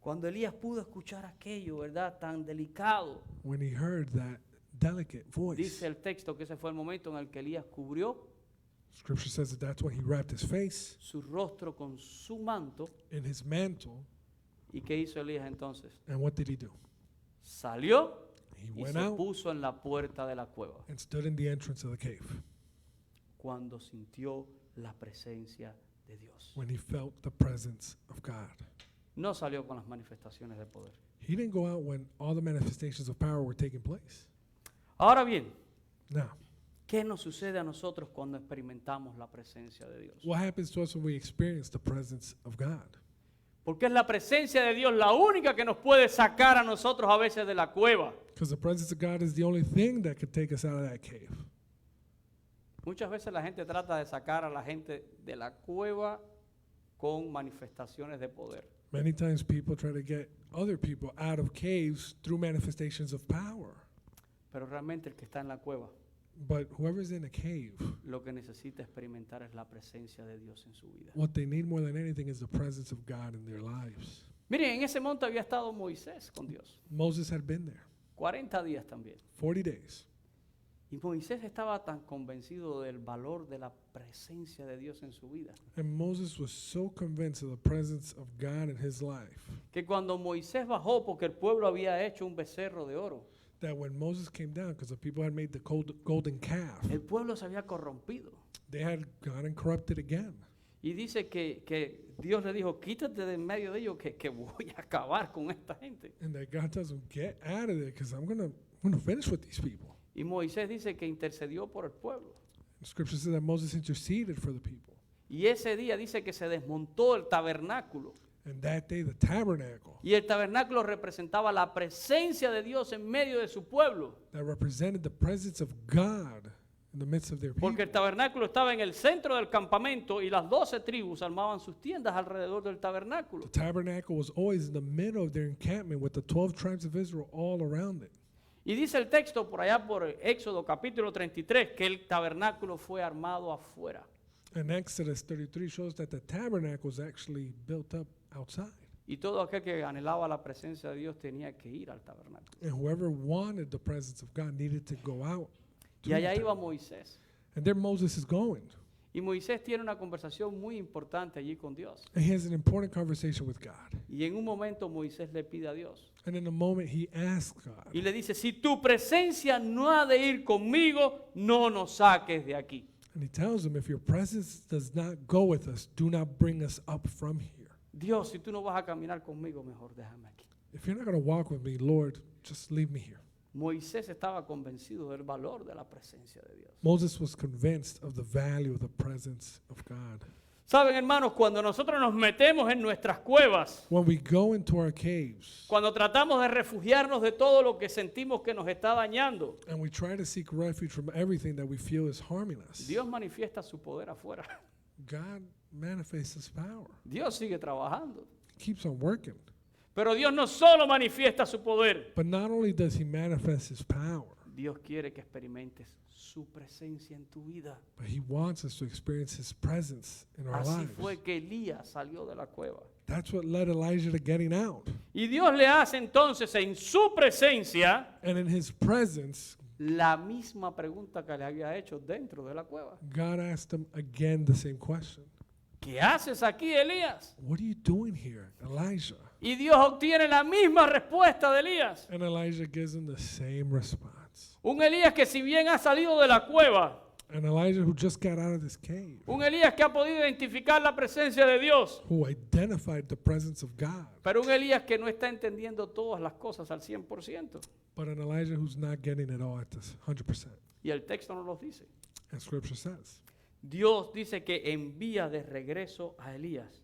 [SPEAKER 5] Cuando Elías pudo escuchar aquello, ¿verdad? Tan delicado,
[SPEAKER 1] When he heard that delicate voice,
[SPEAKER 5] dice el texto que ese fue el momento en el que Elías cubrió
[SPEAKER 1] Scripture says that that's when he wrapped his face
[SPEAKER 5] su rostro con su manto.
[SPEAKER 1] in his mantle.
[SPEAKER 5] ¿Y qué hizo Elías entonces?
[SPEAKER 1] And what did he do?
[SPEAKER 5] Salió
[SPEAKER 1] He
[SPEAKER 5] y
[SPEAKER 1] went
[SPEAKER 5] se
[SPEAKER 1] out
[SPEAKER 5] puso en la puerta de la cueva
[SPEAKER 1] and stood in the entrance of the cave
[SPEAKER 5] cuando sintió la presencia de Dios.
[SPEAKER 1] when he felt the presence of God.
[SPEAKER 5] No salió con las manifestaciones de poder.
[SPEAKER 1] He didn't go out when all the manifestations of power were taking place.
[SPEAKER 5] Ahora bien,
[SPEAKER 1] Now,
[SPEAKER 5] ¿qué nos sucede a nosotros cuando experimentamos la presencia de Dios?
[SPEAKER 1] what happens to us when we experience the presence of God?
[SPEAKER 5] Porque es la presencia de Dios la única que nos puede sacar a nosotros a veces de la cueva.
[SPEAKER 1] Because the presence of God is the only thing that could take us out of that cave.
[SPEAKER 5] Muchas veces la gente trata de sacar a la gente de la cueva con manifestaciones de poder.
[SPEAKER 1] Many times people try to get other people out of caves through manifestations of power.
[SPEAKER 5] Pero realmente el que está en la cueva
[SPEAKER 1] But whoever's in a cave,
[SPEAKER 5] lo que necesita experimentar es la presencia de Dios en su vida.
[SPEAKER 1] what they need more than anything is the presence of God in their lives.
[SPEAKER 5] Miren, en ese monte había estado Moisés con Dios.
[SPEAKER 1] Moses had been there
[SPEAKER 5] 40 días también.
[SPEAKER 1] 40 days.
[SPEAKER 5] Y Moisés estaba tan convencido del valor de la presencia de Dios en su vida,
[SPEAKER 1] And Moses was so convinced of the presence of God in his life
[SPEAKER 5] que cuando Moisés bajó porque el pueblo había hecho un becerro de oro,
[SPEAKER 1] that when Moses came down, because the people had made the golden calf,
[SPEAKER 5] el pueblo se había corrompido.
[SPEAKER 1] they had gone and corrupted again.
[SPEAKER 5] Y dice que Dios le dijo, quítate de en medio de ellos que voy a acabar con esta gente.
[SPEAKER 1] And that God tells them, get out of there because I'm gonna finish with these people.
[SPEAKER 5] Y Moisés dice que intercedió por el pueblo.
[SPEAKER 1] The scripture says that Moses interceded for the people.
[SPEAKER 5] Y ese día dice que se desmontó el tabernáculo.
[SPEAKER 1] And that day, the tabernacle
[SPEAKER 5] Y el tabernáculo representaba la presencia de Dios en medio de su pueblo.
[SPEAKER 1] that represented the presence of God in the midst of their people.
[SPEAKER 5] Porque el tabernáculo estaba en el centro del campamento y las 12 tribus armaban sus tiendas alrededor del tabernáculo.
[SPEAKER 1] The tabernacle was always in the middle of their encampment with the 12 tribes of Israel all around it.
[SPEAKER 5] Y dice el texto por allá por Éxodo capítulo 33 que el tabernáculo fue armado afuera.
[SPEAKER 1] And Exodus 33 shows that the tabernacle was actually built up outside.
[SPEAKER 5] Y todo aquel que anhelaba la presencia de Dios tenía que ir al tabernáculo.
[SPEAKER 1] And whoever wanted the presence of God needed to go out. to
[SPEAKER 5] Y allá
[SPEAKER 1] the
[SPEAKER 5] iba
[SPEAKER 1] tabernacle.
[SPEAKER 5] Moisés.
[SPEAKER 1] And there Moses is going.
[SPEAKER 5] Y Moisés tiene una conversación muy importante allí con Dios.
[SPEAKER 1] And he has an important conversation with God.
[SPEAKER 5] Y en un momento Moisés le pide a Dios.
[SPEAKER 1] And in a moment he asks God.
[SPEAKER 5] Y le dice, si tu presencia no ha de ir conmigo, no nos saques de aquí.
[SPEAKER 1] And he tells him, if your presence does not go with us, do not bring us up from here.
[SPEAKER 5] Dios, si tú no vas a caminar conmigo, mejor déjame aquí.
[SPEAKER 1] If you're not going to walk with me, Lord, just leave me here.
[SPEAKER 5] Moisés estaba convencido del valor de la presencia de Dios.
[SPEAKER 1] Moses was convinced of the value of the presence of God.
[SPEAKER 5] Saben, hermanos, cuando nosotros nos metemos en nuestras cuevas,
[SPEAKER 1] When we go into our caves
[SPEAKER 5] cuando tratamos de refugiarnos de todo lo que sentimos que nos está dañando,
[SPEAKER 1] and we try to seek refuge from everything that we feel is harming us,
[SPEAKER 5] Dios manifiesta su poder afuera.
[SPEAKER 1] God manifests his power.
[SPEAKER 5] Dios sigue trabajando.
[SPEAKER 1] Keeps on working.
[SPEAKER 5] Pero Dios no solo manifiesta su poder,
[SPEAKER 1] But not only does he manifest his power,
[SPEAKER 5] Dios quiere que experimentes su presencia en tu vida.
[SPEAKER 1] but he wants us to experience his presence in our
[SPEAKER 5] Así
[SPEAKER 1] lives.
[SPEAKER 5] fue que Elías salió de la cueva.
[SPEAKER 1] That's what led Elijah to getting out.
[SPEAKER 5] Y Dios le hace entonces en su presencia
[SPEAKER 1] And in his presence,
[SPEAKER 5] la misma pregunta que le había hecho dentro de la cueva.
[SPEAKER 1] God asked him again the same question.
[SPEAKER 5] ¿Qué haces aquí, Elías?
[SPEAKER 1] What are you doing here, Elijah?
[SPEAKER 5] Y Dios obtiene la misma respuesta de Elías.
[SPEAKER 1] And Elijah gives him the same response.
[SPEAKER 5] Un Elías que si bien ha salido de la cueva,
[SPEAKER 1] And Elijah, who just got out of this cave,
[SPEAKER 5] un Elías que ha podido identificar la presencia de Dios,
[SPEAKER 1] who identified the presence of God,
[SPEAKER 5] pero un Elías que no está entendiendo todas las cosas al 100%.
[SPEAKER 1] but an Elijah who's not getting it all at this 100%.
[SPEAKER 5] Y el texto nos lo dice.
[SPEAKER 1] And scripture says,
[SPEAKER 5] Dios dice que envía de regreso a Elías.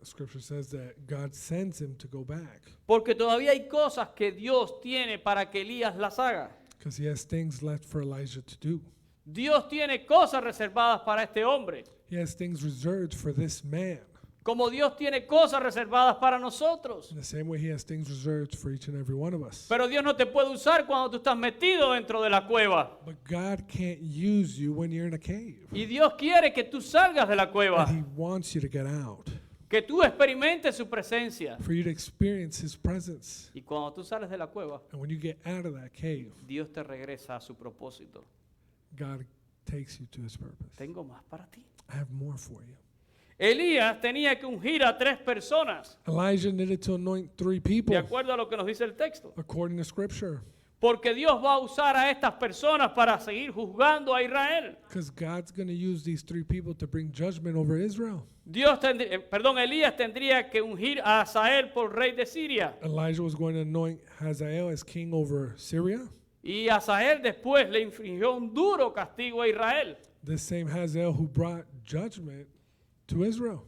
[SPEAKER 1] scripture says that God sends him to go back
[SPEAKER 5] Porque todavía hay cosas que Dios tiene para que Elías las haga.
[SPEAKER 1] because he has things left for Elijah to do.
[SPEAKER 5] Dios tiene cosas reservadas para este hombre.
[SPEAKER 1] He has things reserved for this man.
[SPEAKER 5] Como Dios tiene cosas reservadas para nosotros.
[SPEAKER 1] In the same way he has things reserved for each and every one of us.
[SPEAKER 5] Pero Dios no te puede usar cuando tú estás metido dentro de la cueva.
[SPEAKER 1] But God can't use you when you're in a cave.
[SPEAKER 5] Y Dios quiere que tú salgas de la cueva.
[SPEAKER 1] And he wants you to get out.
[SPEAKER 5] que tú experimentes su presencia.
[SPEAKER 1] for you to experience His presence.
[SPEAKER 5] Y cuando tú sales de la cueva,
[SPEAKER 1] And when you get out of that cave,
[SPEAKER 5] Dios te regresa a su propósito.
[SPEAKER 1] God takes you to His purpose.
[SPEAKER 5] Tengo más para ti.
[SPEAKER 1] I have more for you.
[SPEAKER 5] Elías tenía que ungir a 3 personas,
[SPEAKER 1] Elijah needed to anoint 3
[SPEAKER 5] de
[SPEAKER 1] people,
[SPEAKER 5] acuerdo a lo que nos dice el texto.
[SPEAKER 1] according to Scripture,
[SPEAKER 5] Porque Dios va a usar a estas personas para seguir juzgando a Israel.
[SPEAKER 1] because God's going to use these 3 people to bring judgment over Israel.
[SPEAKER 5] Elías tendría que ungir a Hazael por rey de Siria.
[SPEAKER 1] Elijah was going to anoint Hazael as king over Syria.
[SPEAKER 5] Y Hazael después le infringió un duro castigo a Israel.
[SPEAKER 1] The same Hazael who brought judgment to Israel.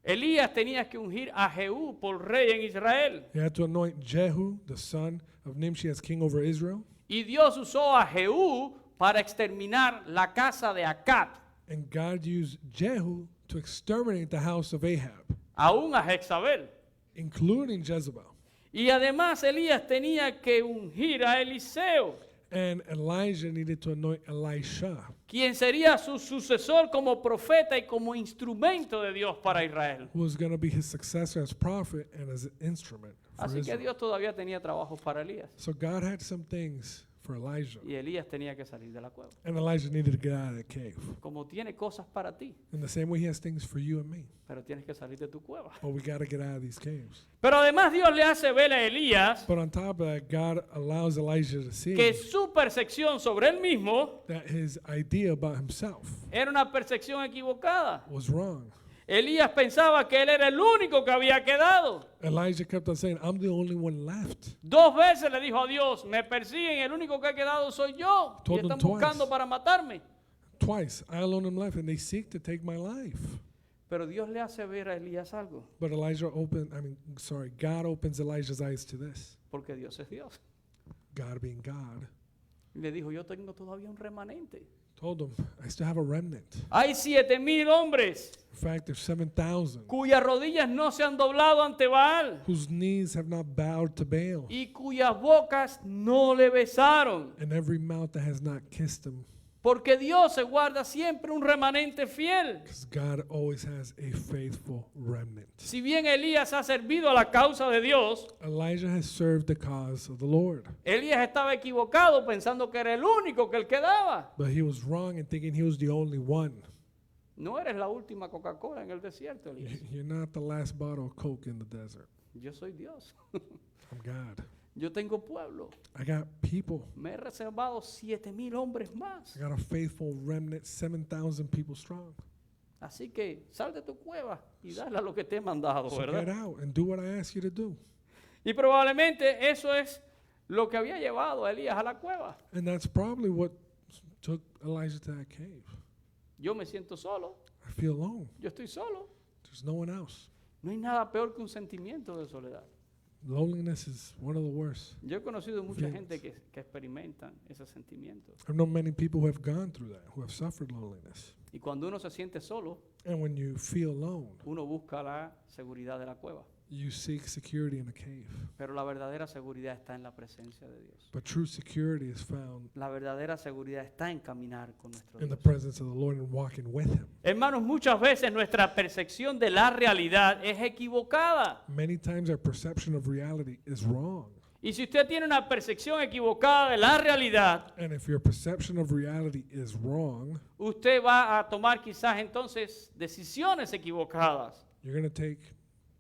[SPEAKER 5] Elías tenía que ungir a Jehú por rey en Israel.
[SPEAKER 1] He had to anoint Jehu, the son of Nimshi, as king over Israel.
[SPEAKER 5] Y Dios usó a Jehú para exterminar la casa de Acab,
[SPEAKER 1] And God used Jehu to exterminate the house of Ahab,
[SPEAKER 5] aún a Jezabel.
[SPEAKER 1] including Jezebel.
[SPEAKER 5] Y además Elías tenía que ungir a Eliseo,
[SPEAKER 1] And Elijah needed to anoint Elisha,
[SPEAKER 5] quien sería su sucesor como profeta y como instrumento de Dios para Israel.
[SPEAKER 1] who was going to be his successor as prophet and as an instrument for
[SPEAKER 5] Así que
[SPEAKER 1] Israel.
[SPEAKER 5] Dios todavía tenía trabajos para Elías.
[SPEAKER 1] So God had some things for Elijah.
[SPEAKER 5] Y Elías tenía que salir de la cueva.
[SPEAKER 1] And Elijah needed to get out of the cave.
[SPEAKER 5] Como tiene cosas para ti,
[SPEAKER 1] In the same way he has things for you and me.
[SPEAKER 5] pero tienes que salir de tu cueva.
[SPEAKER 1] But we got to get out of these caves.
[SPEAKER 5] Pero además Dios le hace ver a Elías
[SPEAKER 1] But on top of that, God allows Elijah to see
[SPEAKER 5] que su percepción sobre él mismo
[SPEAKER 1] that his idea about himself
[SPEAKER 5] era una percepción equivocada.
[SPEAKER 1] was wrong.
[SPEAKER 5] Elías pensaba que él era el único que había quedado.
[SPEAKER 1] Elijah kept on saying, I'm the only one left.
[SPEAKER 5] 2 veces le dijo a Dios, me persiguen, el único que ha quedado soy yo. Y
[SPEAKER 1] Told him
[SPEAKER 5] están
[SPEAKER 1] twice.
[SPEAKER 5] buscando para matarme.
[SPEAKER 1] Twice, I alone am left, and they seek to take my life.
[SPEAKER 5] Pero Dios le hace ver a Elías algo,
[SPEAKER 1] But God opens Elijah's eyes to this.
[SPEAKER 5] porque Dios es Dios.
[SPEAKER 1] God being God,
[SPEAKER 5] Y le dijo, yo tengo todavía un remanente.
[SPEAKER 1] told him, I still have a remnant.
[SPEAKER 5] Hay 7,000 hombres
[SPEAKER 1] In fact, there's 7,000
[SPEAKER 5] cuyas rodillas no se han doblado ante Baal
[SPEAKER 1] whose knees have not bowed to Baal,
[SPEAKER 5] y cuyas bocas no le besaron.
[SPEAKER 1] and every mouth that has not kissed him.
[SPEAKER 5] Porque Dios se guarda siempre un remanente fiel.
[SPEAKER 1] Because God always has a faithful remnant.
[SPEAKER 5] Si bien Elías ha servido a la causa de Dios,
[SPEAKER 1] Elijah has served the cause of the Lord,
[SPEAKER 5] Elías estaba equivocado pensando que era el único que él quedaba.
[SPEAKER 1] but he was wrong in thinking he was the only one.
[SPEAKER 5] No eres la última Coca-Cola en el desierto, Elías.
[SPEAKER 1] You're not the last bottle of Coke in the desert.
[SPEAKER 5] Yo soy Dios.
[SPEAKER 1] I'm God.
[SPEAKER 5] Yo tengo pueblo.
[SPEAKER 1] I got people.
[SPEAKER 5] Me he reservado 7,000 hombres más.
[SPEAKER 1] I got a faithful remnant, 7,000 people strong.
[SPEAKER 5] Así que sal de tu cueva y dale a lo que te he mandado,
[SPEAKER 1] So get
[SPEAKER 5] ¿verdad?
[SPEAKER 1] out and do what I ask you to do.
[SPEAKER 5] Y probablemente eso es lo que había llevado a Elías a la cueva.
[SPEAKER 1] And that's probably what took Elijah to that cave.
[SPEAKER 5] Yo me siento solo.
[SPEAKER 1] I feel alone.
[SPEAKER 5] Yo estoy solo.
[SPEAKER 1] There's no one else.
[SPEAKER 5] No hay nada peor que un sentimiento de soledad.
[SPEAKER 1] Loneliness is one of the worst.
[SPEAKER 5] Yo he conocido mucha
[SPEAKER 1] Feelings.
[SPEAKER 5] gente que experimentan ese sentimiento.
[SPEAKER 1] I've known many people who have gone through that, who have suffered loneliness.
[SPEAKER 5] Y cuando uno se siente solo,
[SPEAKER 1] And when you feel alone,
[SPEAKER 5] uno busca la seguridad de la cueva.
[SPEAKER 1] you seek security in a cave.
[SPEAKER 5] Pero la verdadera seguridad está en la presencia de Dios.
[SPEAKER 1] But true security is found
[SPEAKER 5] La verdadera seguridad está en caminar con nuestro
[SPEAKER 1] in the
[SPEAKER 5] Dios.
[SPEAKER 1] presence of the Lord and walking with Him.
[SPEAKER 5] Hermanos, muchas veces nuestra percepción de la realidad es equivocada.
[SPEAKER 1] Many times our perception of reality is wrong.
[SPEAKER 5] Y si usted tiene una percepción equivocada de la realidad,
[SPEAKER 1] And if your perception of reality is wrong,
[SPEAKER 5] usted va a tomar quizás entonces decisiones equivocadas.
[SPEAKER 1] you're going to take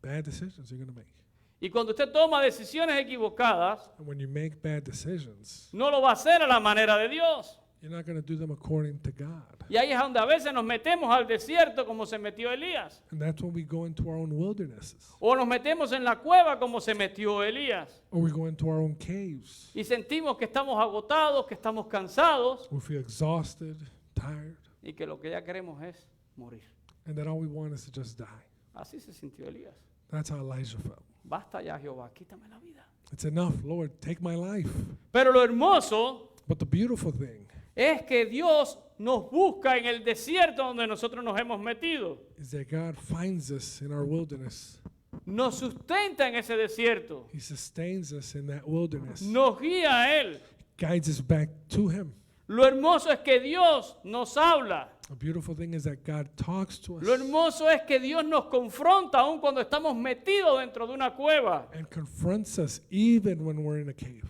[SPEAKER 1] bad decisions you're going to make.
[SPEAKER 5] Y cuando usted toma decisiones equivocadas,
[SPEAKER 1] And when you make bad decisions,
[SPEAKER 5] no lo va a hacer a la manera de Dios.
[SPEAKER 1] you're not going to do them according to God.
[SPEAKER 5] Y ahí es donde a veces nos metemos al desierto como se metió Elías.
[SPEAKER 1] And that's when we go into our own wildernesses.
[SPEAKER 5] O nos metemos en la cueva como se metió Elías.
[SPEAKER 1] Or we go into our own caves.
[SPEAKER 5] Y sentimos que estamos agotados, que estamos cansados
[SPEAKER 1] We feel exhausted, tired,
[SPEAKER 5] y que lo que ya queremos es morir.
[SPEAKER 1] and that all we want is to just die.
[SPEAKER 5] Así se sintió Elías.
[SPEAKER 1] That's how Elijah felt.
[SPEAKER 5] Basta ya, Jehová, quítame la vida.
[SPEAKER 1] It's enough, Lord, take my life.
[SPEAKER 5] Pero lo hermoso
[SPEAKER 1] But the beautiful thing
[SPEAKER 5] es que Dios nos busca en el desierto donde nosotros nos hemos metido.
[SPEAKER 1] is that God finds us in our wilderness.
[SPEAKER 5] Nos sustenta en ese desierto.
[SPEAKER 1] He sustains us in that wilderness,
[SPEAKER 5] Nos guía a Él.
[SPEAKER 1] guides us back to Him.
[SPEAKER 5] Lo hermoso es que Dios nos habla.
[SPEAKER 1] The beautiful thing is that God talks to
[SPEAKER 5] Lo
[SPEAKER 1] us
[SPEAKER 5] hermoso es que Dios nos confronta aun cuando estamos metidos dentro de una cueva.
[SPEAKER 1] and confronts us even when we're in a cave.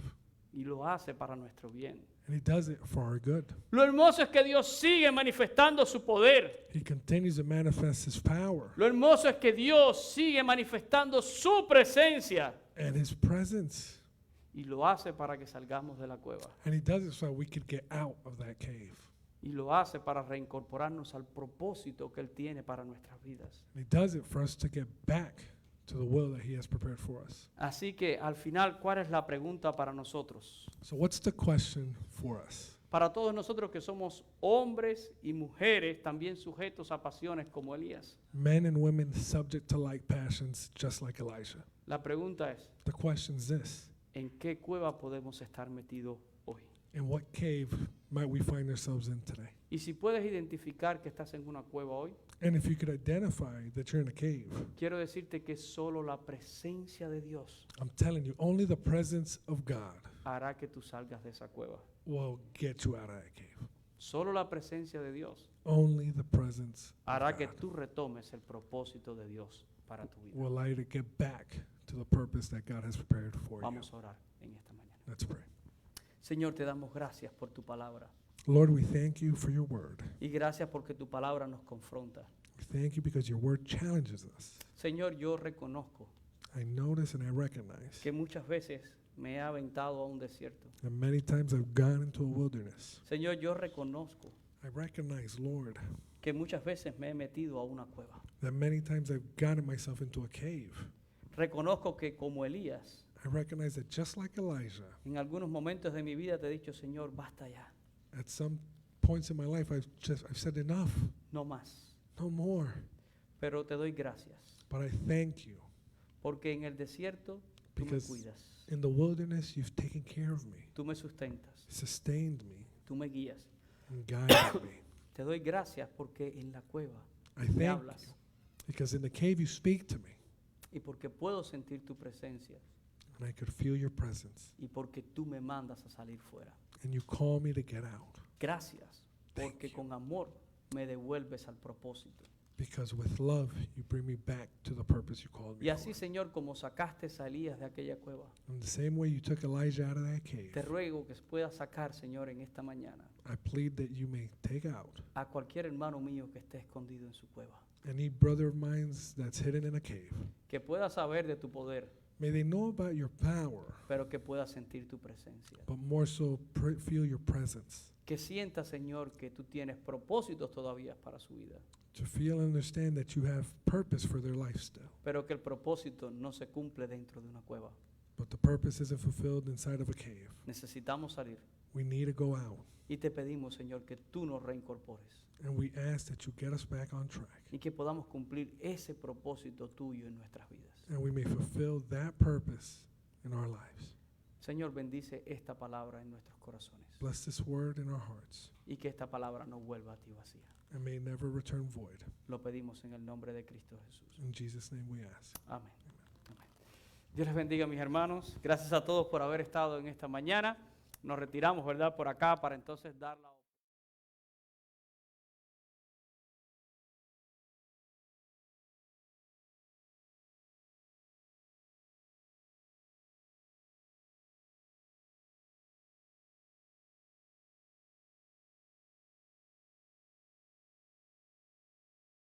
[SPEAKER 5] Y lo hace para nuestro bien.
[SPEAKER 1] And he does it for our good.
[SPEAKER 5] Lo hermoso es que Dios sigue manifestando su poder.
[SPEAKER 1] He continues to manifest his power
[SPEAKER 5] Lo hermoso es que Dios sigue manifestando su presencia.
[SPEAKER 1] and his presence.
[SPEAKER 5] Y lo hace para que salgamos de la cueva.
[SPEAKER 1] And he does it so we could get out of that cave.
[SPEAKER 5] Y lo hace para reincorporarnos al propósito que Él tiene para nuestras vidas.
[SPEAKER 1] And he does it for us to get back to the will that he has prepared for us.
[SPEAKER 5] Así que al final, ¿cuál es la pregunta para nosotros?
[SPEAKER 1] So what's the question for us?
[SPEAKER 5] Para todos nosotros que somos hombres y mujeres también sujetos a pasiones como Elías.
[SPEAKER 1] Men and women subject to like passions just like Elijah.
[SPEAKER 5] La pregunta es,
[SPEAKER 1] The question is this:
[SPEAKER 5] ¿en qué cueva podemos estar metidos hoy?
[SPEAKER 1] in what cave might we find ourselves in today?
[SPEAKER 5] Y si puedes identificar que estás en una cueva hoy,
[SPEAKER 1] And if you could identify that you're in a cave,
[SPEAKER 5] quiero decirte que solo la presencia de Dios
[SPEAKER 1] I'm telling you, only the presence of God
[SPEAKER 5] hará que tú salgas de esa cueva.
[SPEAKER 1] will get you out of that cave.
[SPEAKER 5] Solo la presencia de Dios
[SPEAKER 1] Only the presence
[SPEAKER 5] hará
[SPEAKER 1] of
[SPEAKER 5] que
[SPEAKER 1] God
[SPEAKER 5] tú retomes el propósito de Dios para tu vida.
[SPEAKER 1] will allow you to get back to the purpose that God has prepared for you.
[SPEAKER 5] Vamos a orar en esta mañana.
[SPEAKER 1] Let's pray.
[SPEAKER 5] Señor, te damos gracias por tu palabra.
[SPEAKER 1] Lord, we thank you for your word.
[SPEAKER 5] Y gracias porque tu palabra nos confronta.
[SPEAKER 1] We thank you because your word challenges us.
[SPEAKER 5] Señor, yo reconozco
[SPEAKER 1] I notice and I recognize
[SPEAKER 5] que muchas veces me he aventado a un desierto.
[SPEAKER 1] that many times I've gone into a wilderness.
[SPEAKER 5] Señor, yo reconozco
[SPEAKER 1] I recognize, Lord,
[SPEAKER 5] que muchas veces me he metido a una cueva.
[SPEAKER 1] that many times I've gotten myself into a cave.
[SPEAKER 5] Reconozco que como Elías,
[SPEAKER 1] I recognize that just like Elijah,
[SPEAKER 5] en algunos momentos de mi vida te he dicho, Señor, basta ya,
[SPEAKER 1] at some points in my life I've said enough,
[SPEAKER 5] no más.
[SPEAKER 1] no more.
[SPEAKER 5] Pero te doy gracias
[SPEAKER 1] But I thank you
[SPEAKER 5] porque en el desierto tú me
[SPEAKER 1] because
[SPEAKER 5] cuidas,
[SPEAKER 1] in the wilderness you've taken care of me,
[SPEAKER 5] tú me sustentas,
[SPEAKER 1] sustained me,
[SPEAKER 5] tú me guías.
[SPEAKER 1] and guided me.
[SPEAKER 5] Te doy gracias porque en la cueva
[SPEAKER 1] I
[SPEAKER 5] me
[SPEAKER 1] thank
[SPEAKER 5] hablas
[SPEAKER 1] you because in the cave you speak to me
[SPEAKER 5] y porque puedo sentir tu presencia
[SPEAKER 1] and I could feel your presence
[SPEAKER 5] y porque tú me mandas a salir fuera.
[SPEAKER 1] and you call me to get out.
[SPEAKER 5] Gracias
[SPEAKER 1] Thank
[SPEAKER 5] porque
[SPEAKER 1] you.
[SPEAKER 5] con amor me devuelves al propósito.
[SPEAKER 1] Because with love, you bring me back to the purpose you called me
[SPEAKER 5] Y así,
[SPEAKER 1] for.
[SPEAKER 5] Señor, como sacaste a Elías de aquella cueva,
[SPEAKER 1] In the same way you took Elijah out of that cave,
[SPEAKER 5] te ruego que puedas sacar, Señor, en esta mañana
[SPEAKER 1] I plead that you may take out
[SPEAKER 5] a cualquier hermano mío que esté escondido en su cueva.
[SPEAKER 1] any brother of mine that's hidden in a cave.
[SPEAKER 5] Que pueda saber de tu poder,
[SPEAKER 1] May they know about your power,
[SPEAKER 5] pero que pueda sentir tu presencia.
[SPEAKER 1] but more so feel your presence.
[SPEAKER 5] Que sienta, Señor, que tú tienes propósitos todavía para su vida,
[SPEAKER 1] To feel and understand that you have purpose for their life still.
[SPEAKER 5] pero que el propósito no se cumple dentro de una cueva.
[SPEAKER 1] But the purpose isn't fulfilled inside of a cave.
[SPEAKER 5] Necesitamos salir
[SPEAKER 1] We need to go out.
[SPEAKER 5] y te pedimos, Señor, que tú nos reincorpores
[SPEAKER 1] And we ask that you get us back on track.
[SPEAKER 5] y que podamos cumplir ese propósito tuyo en nuestras vidas.
[SPEAKER 1] And we may fulfill that purpose in our lives.
[SPEAKER 5] Señor, bendice esta palabra en nuestros corazones
[SPEAKER 1] Bless this word in our hearts.
[SPEAKER 5] y que esta palabra no vuelva a ti vacía.
[SPEAKER 1] And may it never return void.
[SPEAKER 5] Lo pedimos en el nombre de Cristo Jesús.
[SPEAKER 1] In Jesus' name we ask.
[SPEAKER 5] Amén. Amén. Dios les bendiga, mis hermanos. Gracias a todos por haber estado en esta mañana. Nos retiramos, ¿verdad?, por acá para entonces dar la